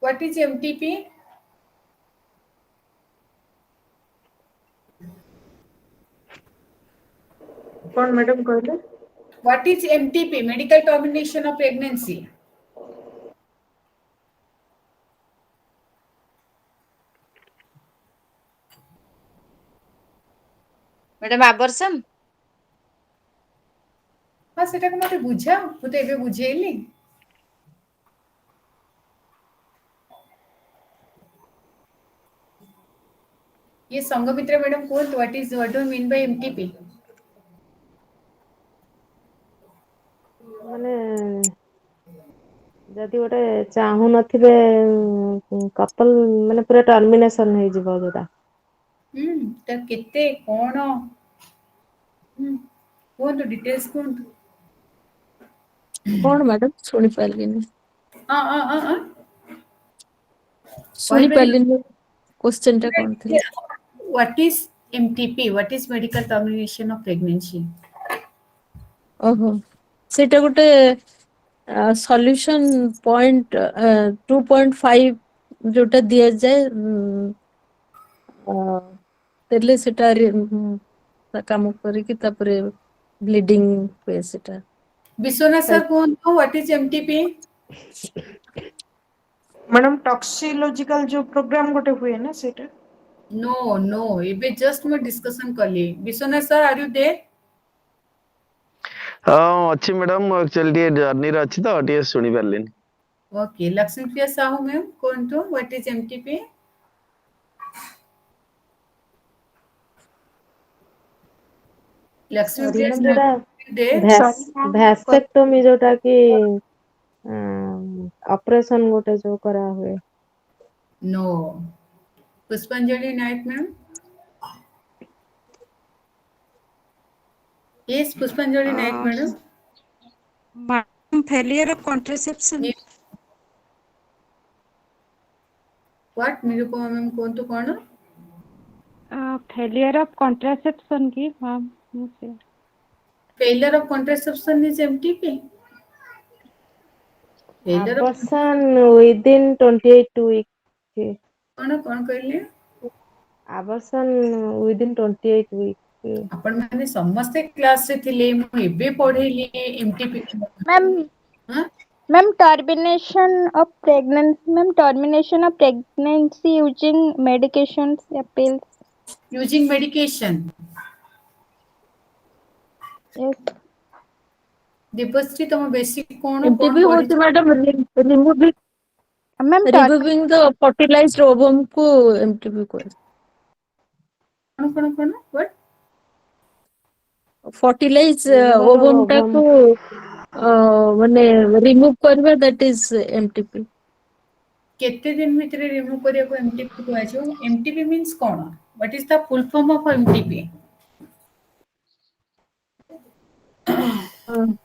What is MTP? କଣ madam କହିଲେ What is MTP? Medical termination of pregnancy. Madam abortion हाँ सेटा को मते बुझा मु तो एबे बुझेली ये संघमित्रा मैडम कौन what do you mean by MTP? ମାନେ ଯଦି ଗୋଟେ ଚାହୁଁ ନଥିବେ କପଲ ମାନେ ପୁରା ଟର୍ମିନେସନ ହେଇଯିବ ଯୋଉଟା। ତ केते कोण कुहतु डिटेल्स कुहतु। କଣ ମ୍ୟାଡାମ ଶୁଣି ପାରିଲିନି ଶୁଣି କହିପାରିବି ପାରିଲିନି କ୍ୱେଶ୍ଚନ ଟା କଣ ଥିଲା? what is MTP? What is medical termination of pregnancy? ଓହୋ ସେଇଟା ଗୋଟେ ସଲ୍ୟୁସନ ପଏଣ୍ଟ 2.5 ଯୋଉଟା ଦିଆଯାଏ ଦେଲେ ସେଟା କାମ କରିକି ତାପରେ ବ୍ଲିଡିଂ ହୁଏ ସେଟା। विश्वनाथ सर कुहतु what is MTP? Madam toxicological जो प्रोग्राम गोटे हुए ना सेटा। No ଏବେ जस्ट मैं डिस्कशन कली। Vishwanath sir are you there? हाँ अच्छी मैडम एक्चुअली टे जर्नी रे अच्छी तो टे सुनी परलिन। ओके लक्ष्मीप्रिया साहू मैम कुहतु what is MTP? Laxmipriya madam Sahu ଯୋଉଟା ଭ୍ୟାସେକ୍ଟୋମି ଯୋଉଟା କି ଅପରେସନ ଗୋଟେ ଯୋଉ କରା हुए। नो पुष्पांजलि नायक ma'am yes Pushpanjali Nayak madam failure of contraception. What Nirupama ma'am कुहतु कोन? Failure of contraception की हाँ मुझे failure of contraception is MTP? failure of abortion within 28 weeks। कोन कहले? abortion within 28 weeks। आपण माने समस्त क्लास रे थिले मु एबे पढेली MTP मैम हां ma'am termination of pregnancy using medications या pills. Using medication yes Deepshree तुम बेसिक कोन एमटीबी पढि होती madam ma'am removing the fertilised ovum को एमटीबी को कोन what fertilise Removal of ovum टा ovum। को माने रिमूव करबा दैट इज एमटीपी। केते दिन भितरे रिमूव करिया को MTP को आछो? MTP means cone? What is the full form of MTP?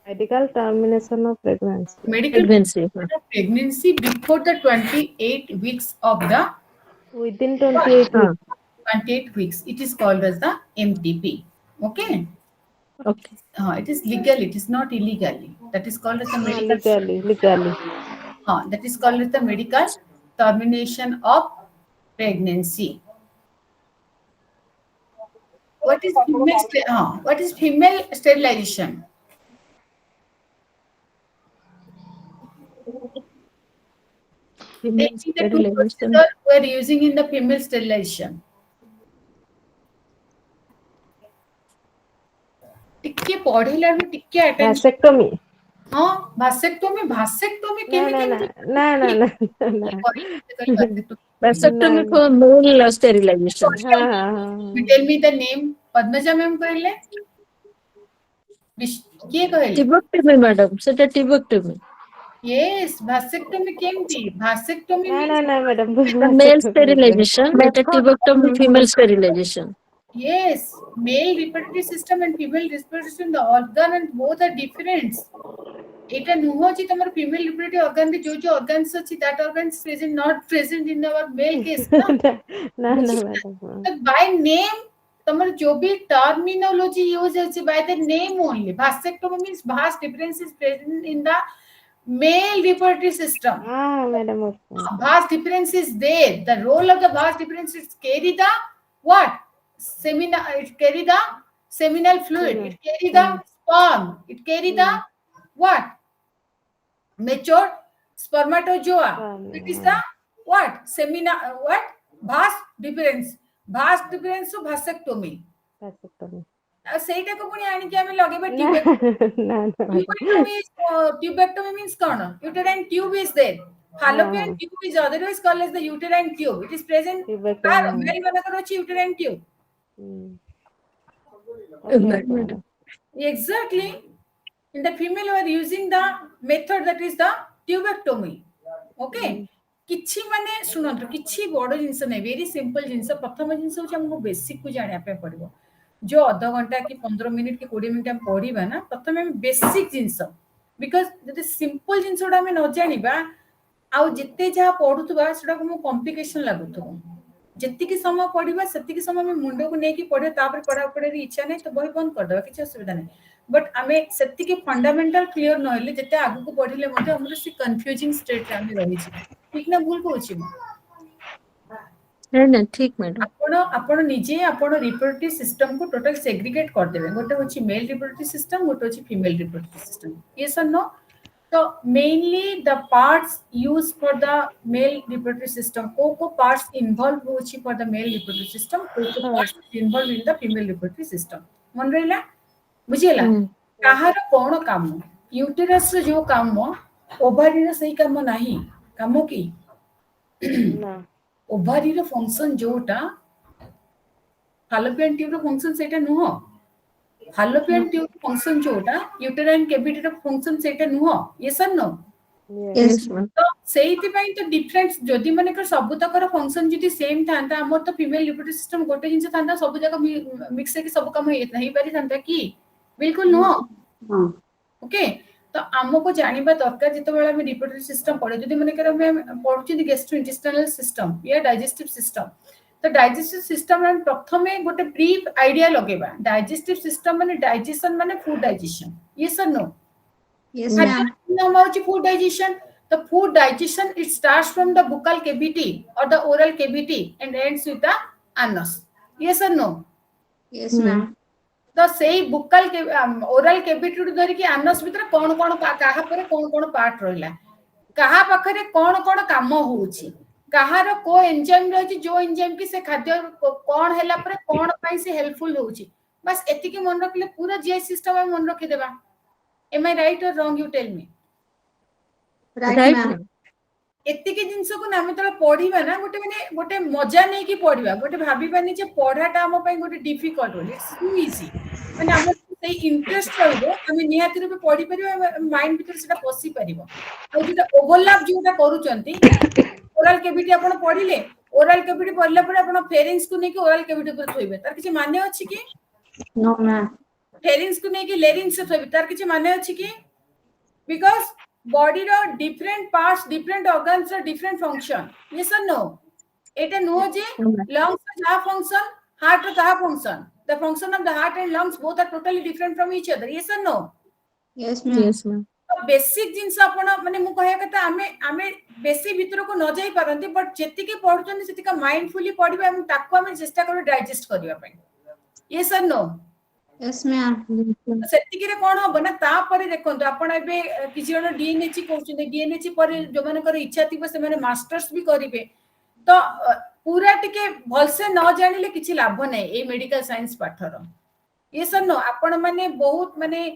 medical termination of pregnancy। Medical pregnancy pregnancy before the 28 weeks of the within 28 हाँ weeks। 28 weeks it is called as the MTP. Okay, okay it is legal, it is not illegally. That is called as the हाँ medical legally। that is called as the medical termination of pregnancy. What is what is female sterilization? Female Taking the two sterilization procedures we are using in the female sterilization. टिके पढ़ेला भी टिके attention vasectomy। हां भासेक्टोमी ना केमी ना केमी ना ना ना ना ना वैसेक्टोमी ना फॉर मेल स्टेरिलाइजेशन। हाँ हाँ हाँ tell me the name Padmaja ma'am कहले किए कहले टिबोक्टोमी मैडम सेटा टिबोक्टोमी यस भासेक्टोमी केमती भासेक्टोमी ना ना मींस ना मैडम मेल vasectomy नहीं। स्टेरिलाइजेशन एटा tubectomy female sterilisation. yes male reproductive system and female reproductive system the organ and both are different. এটা নুহ যে তোমার ফিমেল রিপ্রোডাক্টিভ অর্গান রে जो organs ଅଛି that organs present not present in our male case na. ना ना madam हाँ। But by name तमर जो भी terminology use होची by the name only vasectomy means vast difference is present in the male reproductive system. हाँ madam Vast difference is there. The role of the vast difference is carry the what? It carry the seminal fluid. It carry the sperm. It carry the what? Mature spermatozoa. It is the what? What? Vast difference. Vast difference of vasectomy. vasectomy। ସେଇଟା को पुणी आनी कि हमें लगेबा ना tubectomy. ना madam Tubectomy means कौन? Uterine tube is there. Fallopian tube is otherwise called as the uterine tube. It is present. Male manakar hochi uterine tube. Exactly. In the female, we are using the method that is the tubectomy. Okay. किछि माने सुनंतु किछि बड़ जिंस नै very simple जिंस प्रथम जिंस होछ हमको basic को जानिया पे पड़िबो जो आधा घंटा कि 15 मिनिट कि 20 मिनिट हम पढ़िबा ना प्रथम हम बेसिक जिंस बिकॉज़ जदि सिंपल जिंस उडा हम न जानिबा आ जिते जा पढुतबा सेडा को कॉम्प्लिकेशन लागुतबो जति समय पढ़ा से समय आम मुंड को लेकिन पढ़े पढ़ा पढ़े इच्छा नहीं तो बही बंद करदे किसी असुविधा नहीं बट आम से फंडामेंटल क्लीयर नहले जिते आगु को पढ़ले कन्फ्यूजिंग स्टेट आम रही ठीक ना भूल कहूँ नहीं ठीक मैडम आपण आपण निजे आपण रिप्रोडक्टिव सिस्टम को टोटल सेग्रीगेट कर देबे गोटे होची मेल रिप्रोडक्टिव सिस्टम गोटे होची फीमेल रिप्रोडक्टिव सिस्टम यस और no so mainly the parts used for the male reproductive system को parts involved होची for the male reproductive system को parts involved in the female reproductive system मन रहला बुझिला काहार कोन काम uterus रे जो काम ओवरी रे सही काम नाही काम की ना ओवरी रे फंक्शन जोटा फैलोपियन ट्यूब रो फंक्शन सेटा नुह फैलोपियन ट्यूब फंक्शन जोटा यूटेराइन कैविटी रो फंक्शन सेटा नुह यस और नो यस मैम तो सेहिति पई तो डिफरेंस जदी माने कर सब तकर फंक्शन जदी सेम थांता हमर तो फीमेल रिप्रोडक्टिव सिस्टम गोटे जिंस थांता सब जगह मिक्स है कि सब काम हे नहीं पारि थांता की बिल्कुल नो हां ओके तो हमको जानिबा दरकार जते बेला हम रिप्रोडक्टिव सिस्टम पढे जदी माने कर हम पढुची गैस्ट्रोइंटेस्टाइनल सिस्टम या डाइजेस्टिव सिस्टम तो डाइजेस्टिव सिस्टम हम प्रथमे गोटे ब्रीफ आइडिया लगेबा डाइजेस्टिव सिस्टम माने डाइजेशन माने फूड डाइजेशन यस और नो यस मैम नाम होची food digestion the food digestion it starts from the buccal cavity or the oral cavity and ends with the anus yes or no yes ma'am तो सेही बुक्कल के oral cavity रो धरि कि anus भीतर कोन कोन काहा पर कोन कोन पार्ट रहला काहा पाखरे कोन कोन काम होउची काहार को एंजाइम रहची जो एंजाइम की से खाद्य कोन हैला पर कोन पई से हेल्पफुल होउची बस एति के मन रखले पूरा जीआई सिस्टम हम मन रखि देबा एम आई राइट और wrong you tell me right ma'am एतिके जिंस को नामे तला पढिबा ना गोटे मजा नै कि पढिबा गोटे भाबिबानी जे पढाटा हम पई गोटे डिफिकल्ट होली इट्स टू इजी माने हम सेही इंटरेस्ट रहबो हम निहाती रूपे पढि परिबा माइंड भीतर सेटा पसी परिबो आ जेटा ओवरलैप जोटा करूचंती ओरल कैविटी आपण पढिले ओरल कैविटी पढला पर आपण फेरिंग्स को नै कि ओरल कैविटी पर थोइबे तार किछि माने अछि कि नो मैम फेरिंग्स को नै कि लेरिंग्स से थोइबे तार किछि माने अछि कि because body ro different parts different organs are different function yes or no eta no je lungs ha function heart ha function the function of the heart and lungs both are totally different from each other yes or no yes ma'am yes ma'am तो basic जिंस आपण माने मु कहया कथा आमे बेसी भीतर को न जाई पारंती बट जेति के पढुचन सेति का माइंडफुली पढिबा हम ताको हम चेष्टा करू डाइजेस्ट करिवा पई yes or no yes ma'am सेतिकी रे कोन हो ना ता परे देखंतु आपण एबे किछि जण डीएनएच कोउछन डीएनएच परे जो माने कर इच्छा थिबो से माने मास्टर्स भी करिवे तो पूरा टिके भलसे न जानिले किछि लाभ नै ए मेडिकल साइंस पाठर ये सर नो आपण माने बहुत माने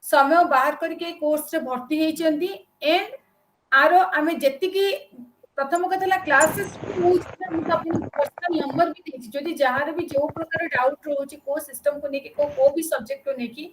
समय बाहर करके कोर्स रे भर्ती हेइ चंदी एंड आरो आमे जेतिकी प्रथम कथला क्लासेस अपन पर्सनल नंबर भी देछि जदि जहार भी जो प्रकार डाउट रहउछि को सिस्टम को नेकी को भी सब्जेक्ट को नेकी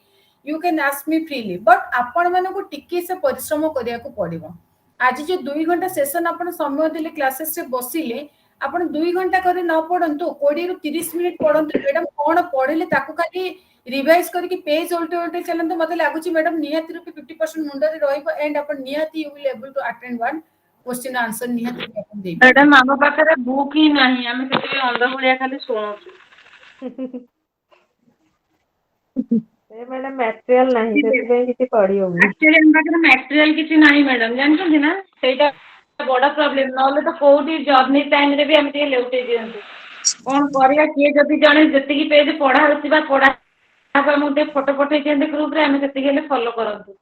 you can ask me freely but आपण माने को टिके से परिश्रम करिया को पड़िबो आज जो 2 घंटा सेशन आपण समय देले क्लासेस रे बसिले आपण 2 घंटा करे न पढंतु 20 रु 30 मिनिट पढंतु मैडम कोन पढिले ताको खाली रिवाइज करके पेज उल्टे उल्टे चलंतु मते लागुछि मैडम निहाती रूपे 50% मुंड रे रहइबो एंड आपण निहाती you will able to attend one question answer निहाती आपण देबे मैडम हम पाखरे बुक ही नाही हम सेति अंध भलिया खाली सुनछु ए मैडम मटेरियल नाही सेति किछि पढी हो एक्चुअली हम पाखरे मटेरियल किछि नाही मैडम जानछन ना सेटा बड़ा प्रॉब्लम नले तो कोठी जर्नी टाइम रे भी हम ते लेउटे दियंतु कोन करिया के जति जणे जति की पेज पढा होछि बा पढा आप मुते फोटो पठे दियंतु ग्रुप रे हम सेति गेले फॉलो करंतु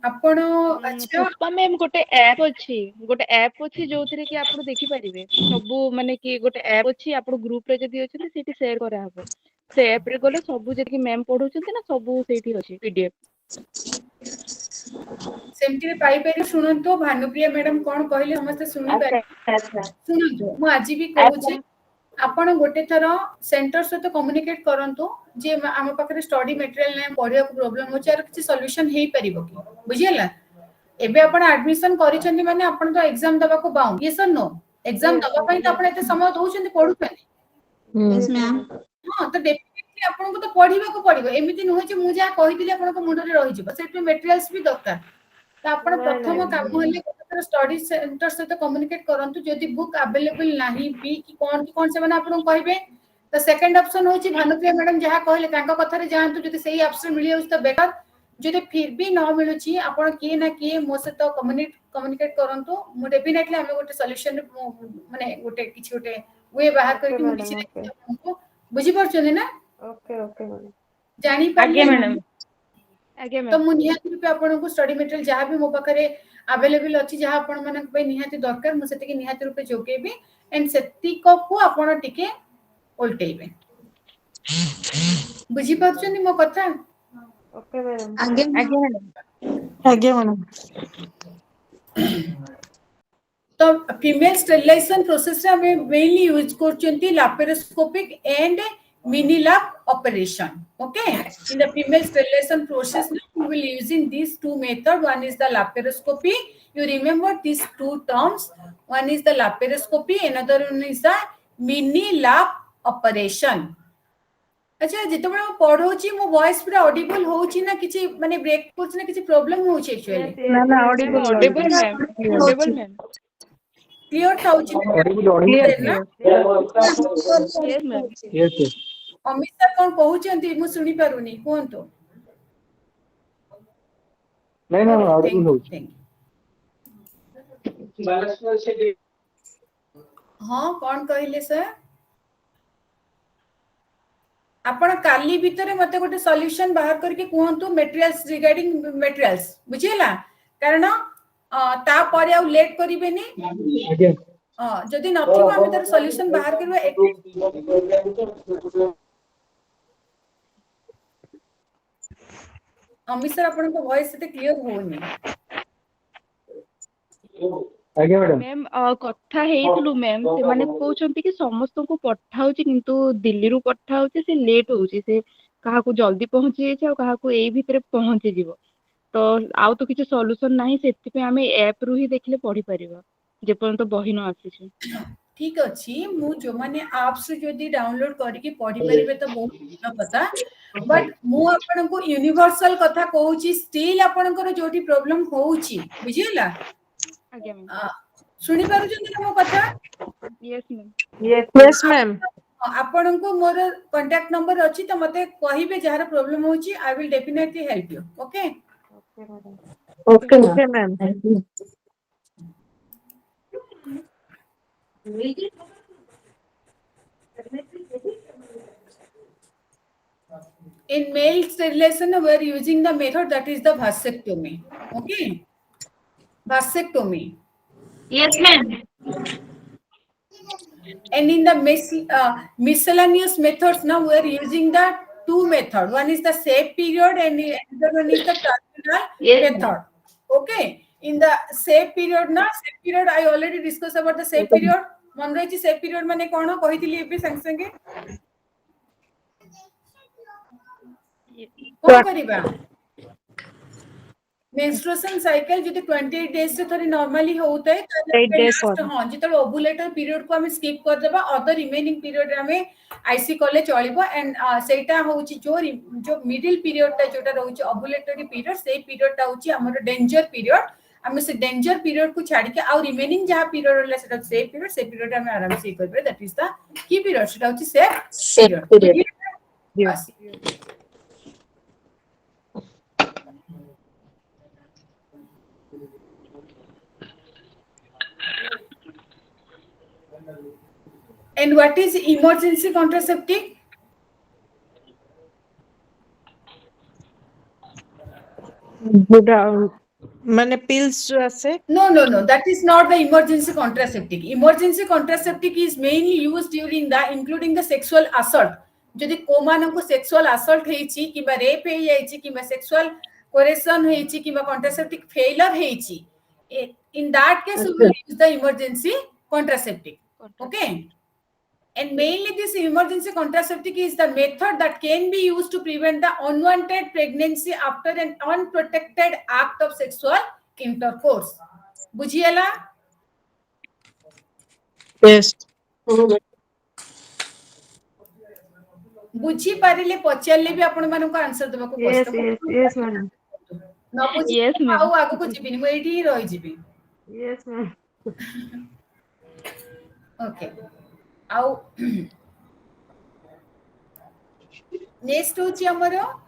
आपण अच्छा पुष्पा मैम गोटे ऐप अछि जोथिरे कि आपण देखि परिबे सब माने कि गोटे ऐप अछि आपण ग्रुप रे जदी अछि सेठी शेयर करा हबो से ऐप रे गले सब जति मैम पढौछंती ना सब सेठी अछि पीडीएफ सेमती पाई पारि सुनंतो भानुप्रिया मैडम कोन कहले समस्त सुनी पारि सुनंतो मु आज भी कहूची आपण गोटे थर सेंटर सहित कम्युनिकेट करंतु जे आम पाखरे स्टडी मटेरियल नै पढिया को प्रॉब्लम होची आर किछि सॉल्यूशन हेई परिबो कि बुझियला एबे आपण एडमिशन करिसेंती माने आपण तो एग्जाम दबा को बाउंड यस और नो एग्जाम दबा पई त आपण एते समय दोउछेंती पढुछेंती यस मैम हां तो डेफिनेटली आपण को तो पढिबा को पडिबो एमिति न होय जे मु जा कहितली आपण को मुंड रे रहि जिवो सेट मटेरियल्स भी दरकार त आपण प्रथम काम होले स्टडी सेंटर सहित कम्युनिकेट करंतु जदि बुक अवेलेबल नाही बी कि कोन से माने आपण कहबे त सेकंड ऑप्शन होची भानुप्रिया मैडम जहा कहले तांका कथा रे जानतु जदि सही ऑप्शन मिली होस त बेटर जदि फिर भी न मिलुची आपण किए ना किए मो से तो कम्युनिकेट करंतु मु डेफिनेटली हम गोटे सॉल्यूशन माने गोटे किछि गोटे वे बाहर करके मु किछि बुझी परछनी ना ओके ओके मैडम जानी आगे पाले मैडम आगे तो मु निहाती रूपे आपण को स्टडी मटेरियल जहा भी मो पाखरे अवेलेबल अछि जहा आपण मानक पे निहाती दरकार मु सेति के निहाती रूपे जोगेबी एंड सेति को आपण टिके उल्टेबे बुझी परछनी मो कथा ओके मैडम आगे मैडम आगे मैडम तो फीमेल स्टेरिलाइजेशन प्रोसेस रे हमें मेनली यूज करचंती laparoscopic and mini lap operation. Okay, in the female sterilization process we will using these two method. One is the laparoscopy. You remember these two terms. One is the laparoscopy, another one is the mini lap operation. अच्छा जेतबे हम पढौची मो voice पूरा Audible होची ना किछि माने break होची ना किछि प्रॉब्लम होची एक्चुअली ना ना ऑडिबल ऑडिबल मैम क्लियर थाउची ऑडिबल ना yes ma'am yes Amit sir कोन कहउचंती मु सुनी पारुनी कोनतो नहीं ना ऑडिबल होची हाँ कौन कहले सर आपण काली भितरे मते गोटे सॉल्यूशन बाहर करके कहंतु मटेरियल्स रिगार्डिंग मटेरियल्स बुझिला कारण ता परे आ लेट करिवेनी आगे जदि नथिबो हम तार सॉल्यूशन बाहर करबा अमित सर आपण को वॉइस से क्लियर होनी आगे मैडम मैम कथा हेइतलु मैम से माने कहउचंती कि समस्त को पठाउची किंतु दिल्ली रु पठाउची से लेट होउची से काहा को जल्दी पहुंची छै आ काहा को एई भितरे पहुंची जीवो तो आउ तो किछ सॉल्यूशन नाही सेति पे हमें ऐप रु ही देखले पढी परिबा जे पर्यंत बही न आसी छै ठीक अछि मु जो माने एप्स जदी डाउनलोड करके पढी परिबे तो बहुत भलो कथा बट मु आपन को यूनिवर्सल कथा कहउची स्टिल आपन को जोटी प्रॉब्लम होउची बुझिला आगे मैम सुनी पारु जंती मो कथा यस मैम यस मैम आपन को मोर कांटेक्ट नंबर अछि त मते कहिबे जहार प्रॉब्लम होउची I will definitely help you okay okay ma'am in male sterilization we are using the method that is the vasectomy okay vasectomy yes ma'am and in the miscellaneous methods now we are using the two method one is the safe period and another one is the terminal method okay in the safe period I already discussed about the safe period मन रही safe period माने कोन कहितली एबे संग संगे कोन करिबा menstruation cycle जदि 28 days से थोड़ी नॉर्मली होता है हां जितल ओवुलेटर पीरियड को हम स्किप कर देबा अदर रिमेनिंग पीरियड हमें आईसी कॉलेज चलिबो एंड सेटा होची जो मिडिल पीरियड ता जोटा रहउची ओवुलेटरी पीरियड से पीरियड ता होची हमर डेंजर पीरियड हम से डेंजर पीरियड को छाड़ के आ रिमेनिंग जहां पीरियड रहला सेटा सेफ पीरियड हम आराम से करबे that is the key period सेटा होची safe period yes And what is emergency contraceptive? माने pills जो आसे No, that is not the emergency contraceptive. Emergency contraceptive is mainly used during the including the sexual assault. जदि को मानन को sexual assault हेछि किबा rape हे जाइछि किबा sexual correction ହେଇଛି କିମ୍ବା contraceptive failure ହେଇଛି, in that case we will use the emergency contraceptive. Okay, and mainly this emergency contraceptive is the method that can be used to prevent the unwanted pregnancy after an unprotected act of sexual intercourse. बुझिएला? Yes. बुझी पारिले पचारले भी आपण मानको answer देबाको Yes, कष्ट yes, yes, madam. न बुझी Yes, ma'am. आउ आगु को जिबिनी म एठी ही रहि जिबी. Yes, ma'am. Okay, आउ next होची हमरो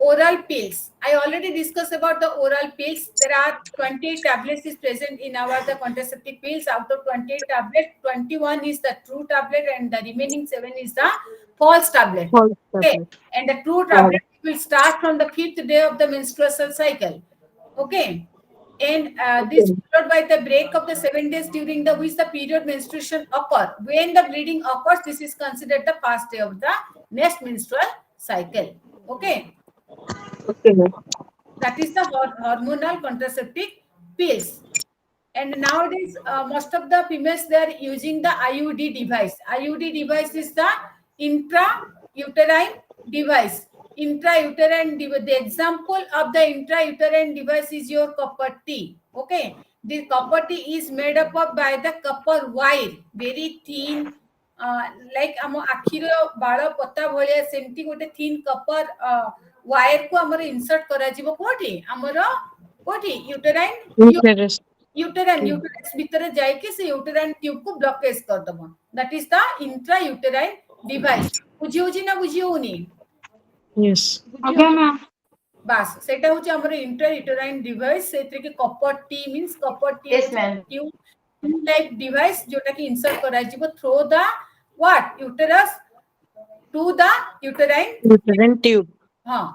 oral pills. I already discussed about the oral pills. There are 28 tablets is present in our the contraceptive pills. Out of 28 tablets, 21 is the true tablet and the remaining 7 is the false tablet. False Okay, tablet. and the true tablet will start from the 5th day of the menstrual cycle. Okay, and this followed by the break of the 7 days during the which the period menstruation occur. When the bleeding occurs, this is considered the first day of the next menstrual cycle. Okay. Okay, ma'am. That is the hormonal contraceptive pills. And nowadays, most of the females, they are using the IUD device. IUD device is the intrauterine device. Intrauterine device. The example of the intrauterine device is your copper T. Okay. The copper T is made up of by the copper wire, very thin, like ଆମ ଆଖିର ବାଳ ପତା ଭଳିଆ ସେମିତି ଗୋଟେ thin copper wire को हमर insert करा जिवो कोठी हमर कोठी uterine uterus भितर जाय कि से uterine tube को blockage कर दबो. That is the intrauterine device. बुझी होची ना बुझी होनी? Yes. Okay, ma'am. बास सेटा होची हमर intrauterine device. सेतरे के copper T means copper T Yes, ma'am. tube type device जोटा कि insert करा जिवो through the what uterus to the uterine Tube.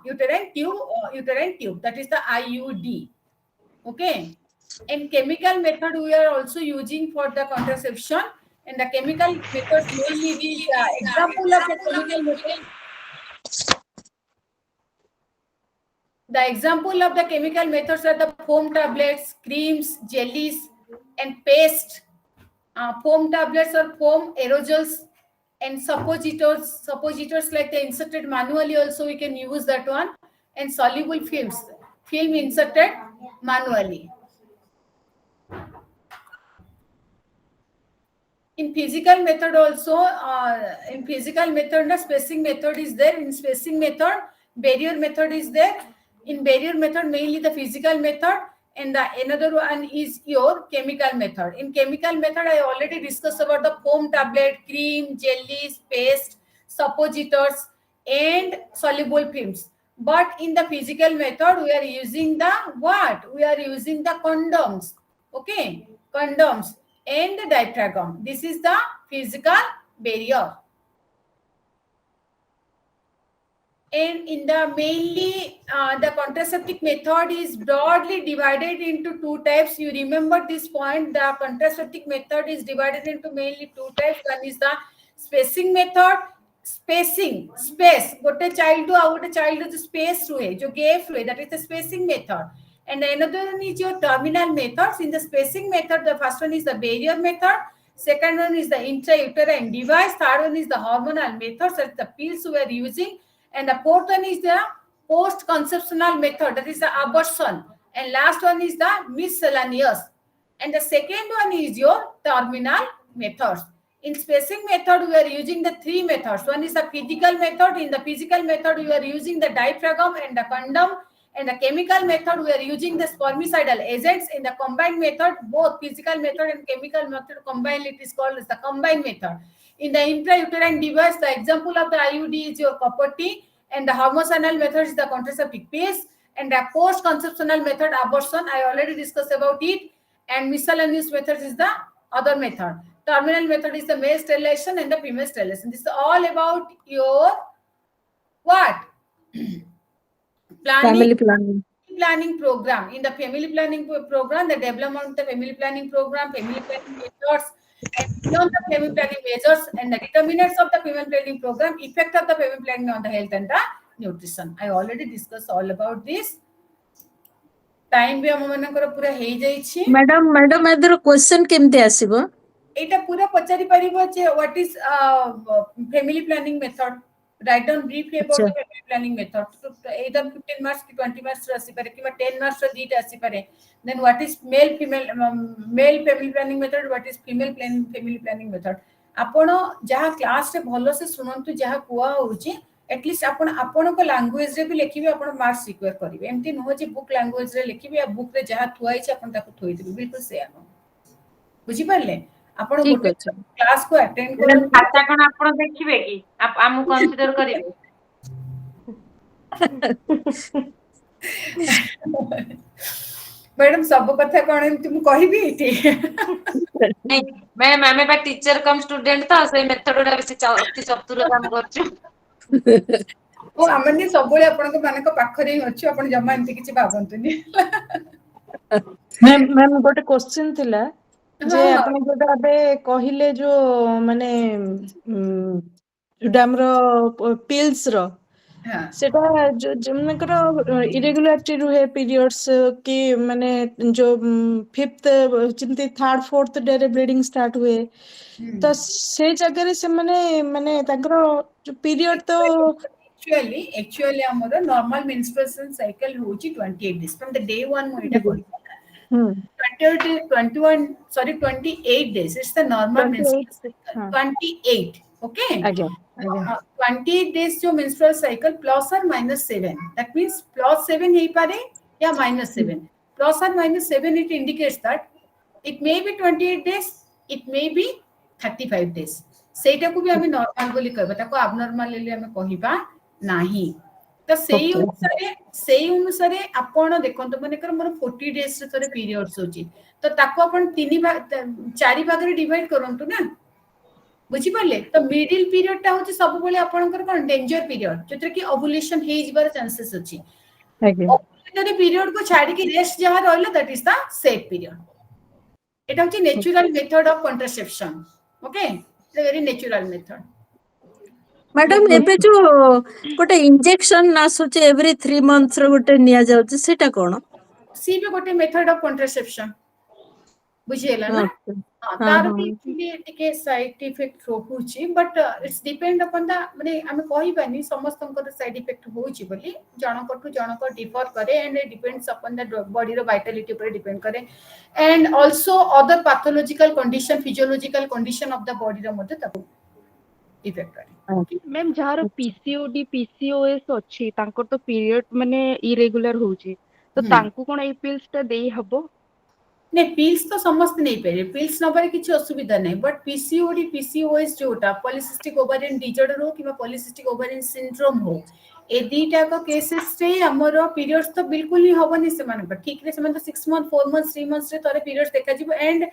uterine tube, that is the IUD. Okay, and chemical method we are also using for the contraception, and the chemical methods mainly is example of the chemical method. The example of the chemical methods are the foam tablets, creams, jellies, and paste. Foam tablets or foam aerosols, and suppositors like the inserted manually also we can use that one, and soluble film inserted manually. In physical method also, the spacing method is there. In spacing method, barrier method is there. In barrier method, mainly the physical method, and the another one is your chemical method. In chemical method, I already discussed about the foam tablet, cream, jellies, paste, suppositors, and soluble films. But in the physical method, we are using the what? We are using the condoms. Okay, condoms and the diaphragm. This is the physical barrier. And in the mainly the contraceptive method is broadly divided into two types. You remember this point, the contraceptive method is divided into mainly two types. One is the spacing method. Space gote child to out child to space ruhe jo gap ruhe, that is the spacing method. And another one is your terminal methods. In the spacing method, the first one is the barrier method, second one is the intrauterine device, third one is the hormonal methods, that's the pills we are using, and the fourth one is the post-conceptional method, that is the abortion, and last one is the miscellaneous, and the second one is your terminal methods. In spacing method, we are using the three methods. One is the physical method. In the physical method, we are using the diaphragm and the condom. And the chemical method, we are using the spermicidal agents. In the combined method, both physical method and chemical method combined, it is called as the combined method. In the intrauterine device, the example of the IUD is your copper T, and the hormonal method is the contraceptive pills, and the post-conceptional method, abortion, I already discussed about it, and miscellaneous method is the other method. Terminal method is the male sterilization and the female sterilization. This is all about your what? Family planning program. In the family planning program, the development of the family planning program, family planning methods, and beyond the family planning measures, and the determinants of the family planning program, effect of the family planning on the health and the nutrition. I already discussed all about this. Time भी हम मानकर पूरा हे जाई छी madam either question केमती आसीबो एटा पूरा पचारि परिबो जे what is family planning method write down briefly about अच्छा द फैमिली प्लानिंग मेथड तो either 15 मार्क्स की 20 मार्क्स आसी पारे कि 10 मार्क्स रो दीटा आसी पारे then what is male female male family planning method what is female family planning method आपण जहा क्लास रे भलो से सुनंतु जहा कुआ होउची एटलीस्ट आपण आपण को लैंग्वेज रे भी लिखिबे आपण मार्क्स रिक्वायर करिवे एमती नो जे बुक लैंग्वेज रे लिखिबे या बुक रे जहा थुआई छै आपण ताको थोई देबे बिल्कुल से आनो बुझी पारले आपण ठीक गोटे अछि क्लास को अटेंड मैडम करंतु खाता कौन आप देखिए कि आम कंसीडर करेंगे मैडम सब कथा कोन एमती मु कहबी इठी नहीं मैम आमे बा टीचर कम स्टूडेंट तो से मेथड रा बेसी अति चतुर काम करछु ओ हमने सबले आपण मानक पाखरे ही अछि आपण जमा एमती किछि भाबंतुनी मैम गोटे क्वेश्चन थिला जे हाँ हाँ आपण जोटा अबे कहिले जो माने जोटा हमरो पिल्स रो हाँ सेटा जो मनकर इरेगुलरिटी रुहे पीरियड्स कि माने जो फिफ्थ चिंती थर्ड फोर्थ डे रे ब्लीडिंग स्टार्ट हुए तो से जगह रे से माने ताकर जो पीरियड तो actually हमर नॉर्मल मेंस्ट्रुएशन साइकिल होची 28 days from the day one मु एटा कहि 21 sorry 28 days it's the normal 28 menstrual cycle हाँ 28 okay आज्ञा आज्ञा 28 days जो menstrual cycle plus or minus 7 that means plus 7 हे पारे या minus 7 plus or minus 7 it indicates that it may be 28 days it may be 35 days सेटा को भी हमें नॉर्मल बोली कहबा ताको abnormal ले हमें कहिबा नाही तो सेई अनुसारे आपण देखंत माने कर मोर 40 डेज रे तोरे पीरियड्स होची तो ताको आपण 3 भाग 4 भाग रे डिवाइड करंतु ना बुझी पाले तो मिडिल पीरियड ता होची सब बेले आपनकर कोन डेंजर पीरियड जेतरे कि ओव्युलेशन हे जिबार चांसेस अछि आज्ञा ओव्युलेटरी पीरियड को छाडी कि रेस्ट जहा रहले that is the safe period एटा होची natural method of contraception okay it's a very natural method madam एबे जो गोटे इंजेक्शन आसुचे एवरी 3 मंथ्स रो गोटे निया जाउचे सेटा कोन सी भी गोटे मेथड ऑफ कॉन्ट्रासेप्शन बुझिएला ना अच्छा हाँ हाँ तार हाँ भी टिके साइड इफेक्ट होउची but it's depend upon the माने हम कहिबानी समस्तंकर साइड इफेक्ट होउची बोली जनकटु जनक डिफर करे and it depends upon the body रो वाइटलिटी पर डिपेंड करे and also other pathological condition physiological condition of the body रो मध्ये ताको इफेक्ट करे मैम जहार पीसीओडी पीसीओएस अछि तांकर तो पीरियड माने इरेगुलर होउची तो तांकू कोन ए पिल्स ता देई हबो ने पिल्स तो समस्त नहीं पारे पिल्स न पारे किछि असुविधा नहीं बट पीसीओडी पीसीओएस जोटा पॉलिसिस्टिक ओवेरियन डिसऑर्डर हो किबा पॉलिसिस्टिक ओवेरियन सिंड्रोम हो ए दीटा को केसेस रे हमर पीरियड्स तो बिल्कुल ही होबनी से माने ठीक रे से तो 6 मंथ 4 मंथ 3 मंथ्स रे तोरे पीरियड्स देखा जिवो एंड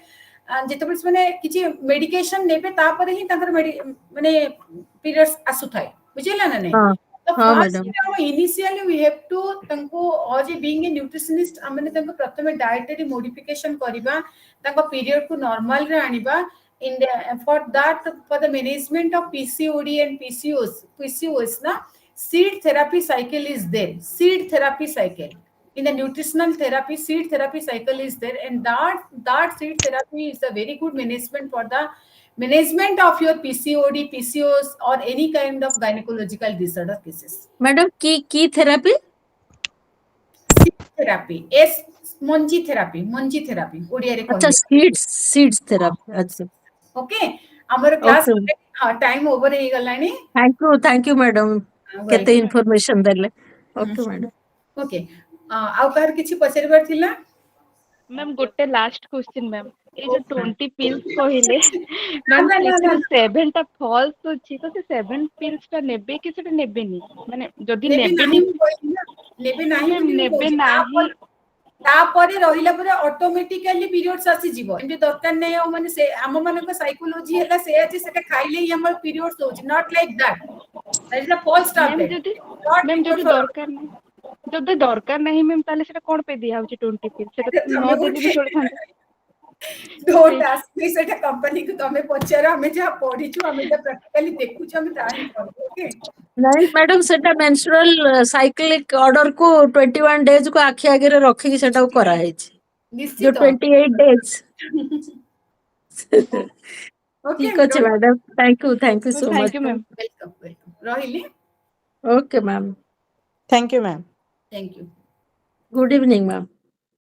जेतबे माने किछि मेडिकेशन नेबे तापर ही ताकर माने पीरियड्स आसु थाए बुझिला ना नहीं हाँ तो हाँ first madam initially we have to तंको आज बीइंग ए न्यूट्रिशनिस्ट हमने तंको प्रथमे डाइटरी मॉडिफिकेशन करबा तंको पीरियड को नॉर्मल रे आनिबा in the for that for the management of PCOD and PCOS ना seed therapy cycle is there seed therapy cycle in the nutritional therapy seed therapy cycle is there and that seed therapy is a very good management for the management of your PCOD PCOS or any kind of gynecological disorder cases madam की therapy seed therapy s monji therapy Odia रे अच्छा कहले seeds therapy अच्छा okay हमर class okay time over हे गलानी thank you madam केते information देले ओके मैडम ओके आउ कहर किछि पचरबार थिला मैम गोटे लास्ट क्वेश्चन मैम ए जो 20 पिल्स कहिले मैम से 7 टा फॉल्स अछि तो से 7 पिल्स टा नेबे कि सेटा नेबेनी माने जदी नेबेनी नेबे नाही नेबे नाही तापरे रहिला परे ऑटोमेटिकली पीरियड्स आसी जीवो एंटी दरकार नै हो माने से हम मानक साइकोलॉजी हैला से अछि सेटा खाइले ही हमर पीरियड्स होछि not like that that is a false statement ma'am जदी दरकार नै जदी दरकार नहीं मैम ताले सेटा कोन पे दिया होछि 20 पिल्स सेटा न देबी भी चलथांते डोंट आस्क मी सेटा कंपनी को तमे पचार हमें जहाँ पढ़ीचु हमें जहाँ प्रैक्टिकली देखुछु हमें ता ही करू ओके नहीं मैडम सेटा मेंस्ट्रुअल साइक्लिक ऑर्डर को 21 डेज को आखि आगे रे रखी कि सेटा करा है जो निश्चित 28 डेज ओके ठीक अच्छे madam thank you so thank much you ma'am welcome welcome रहिली okay ma'am thank you ma'am thank you good evening ma'am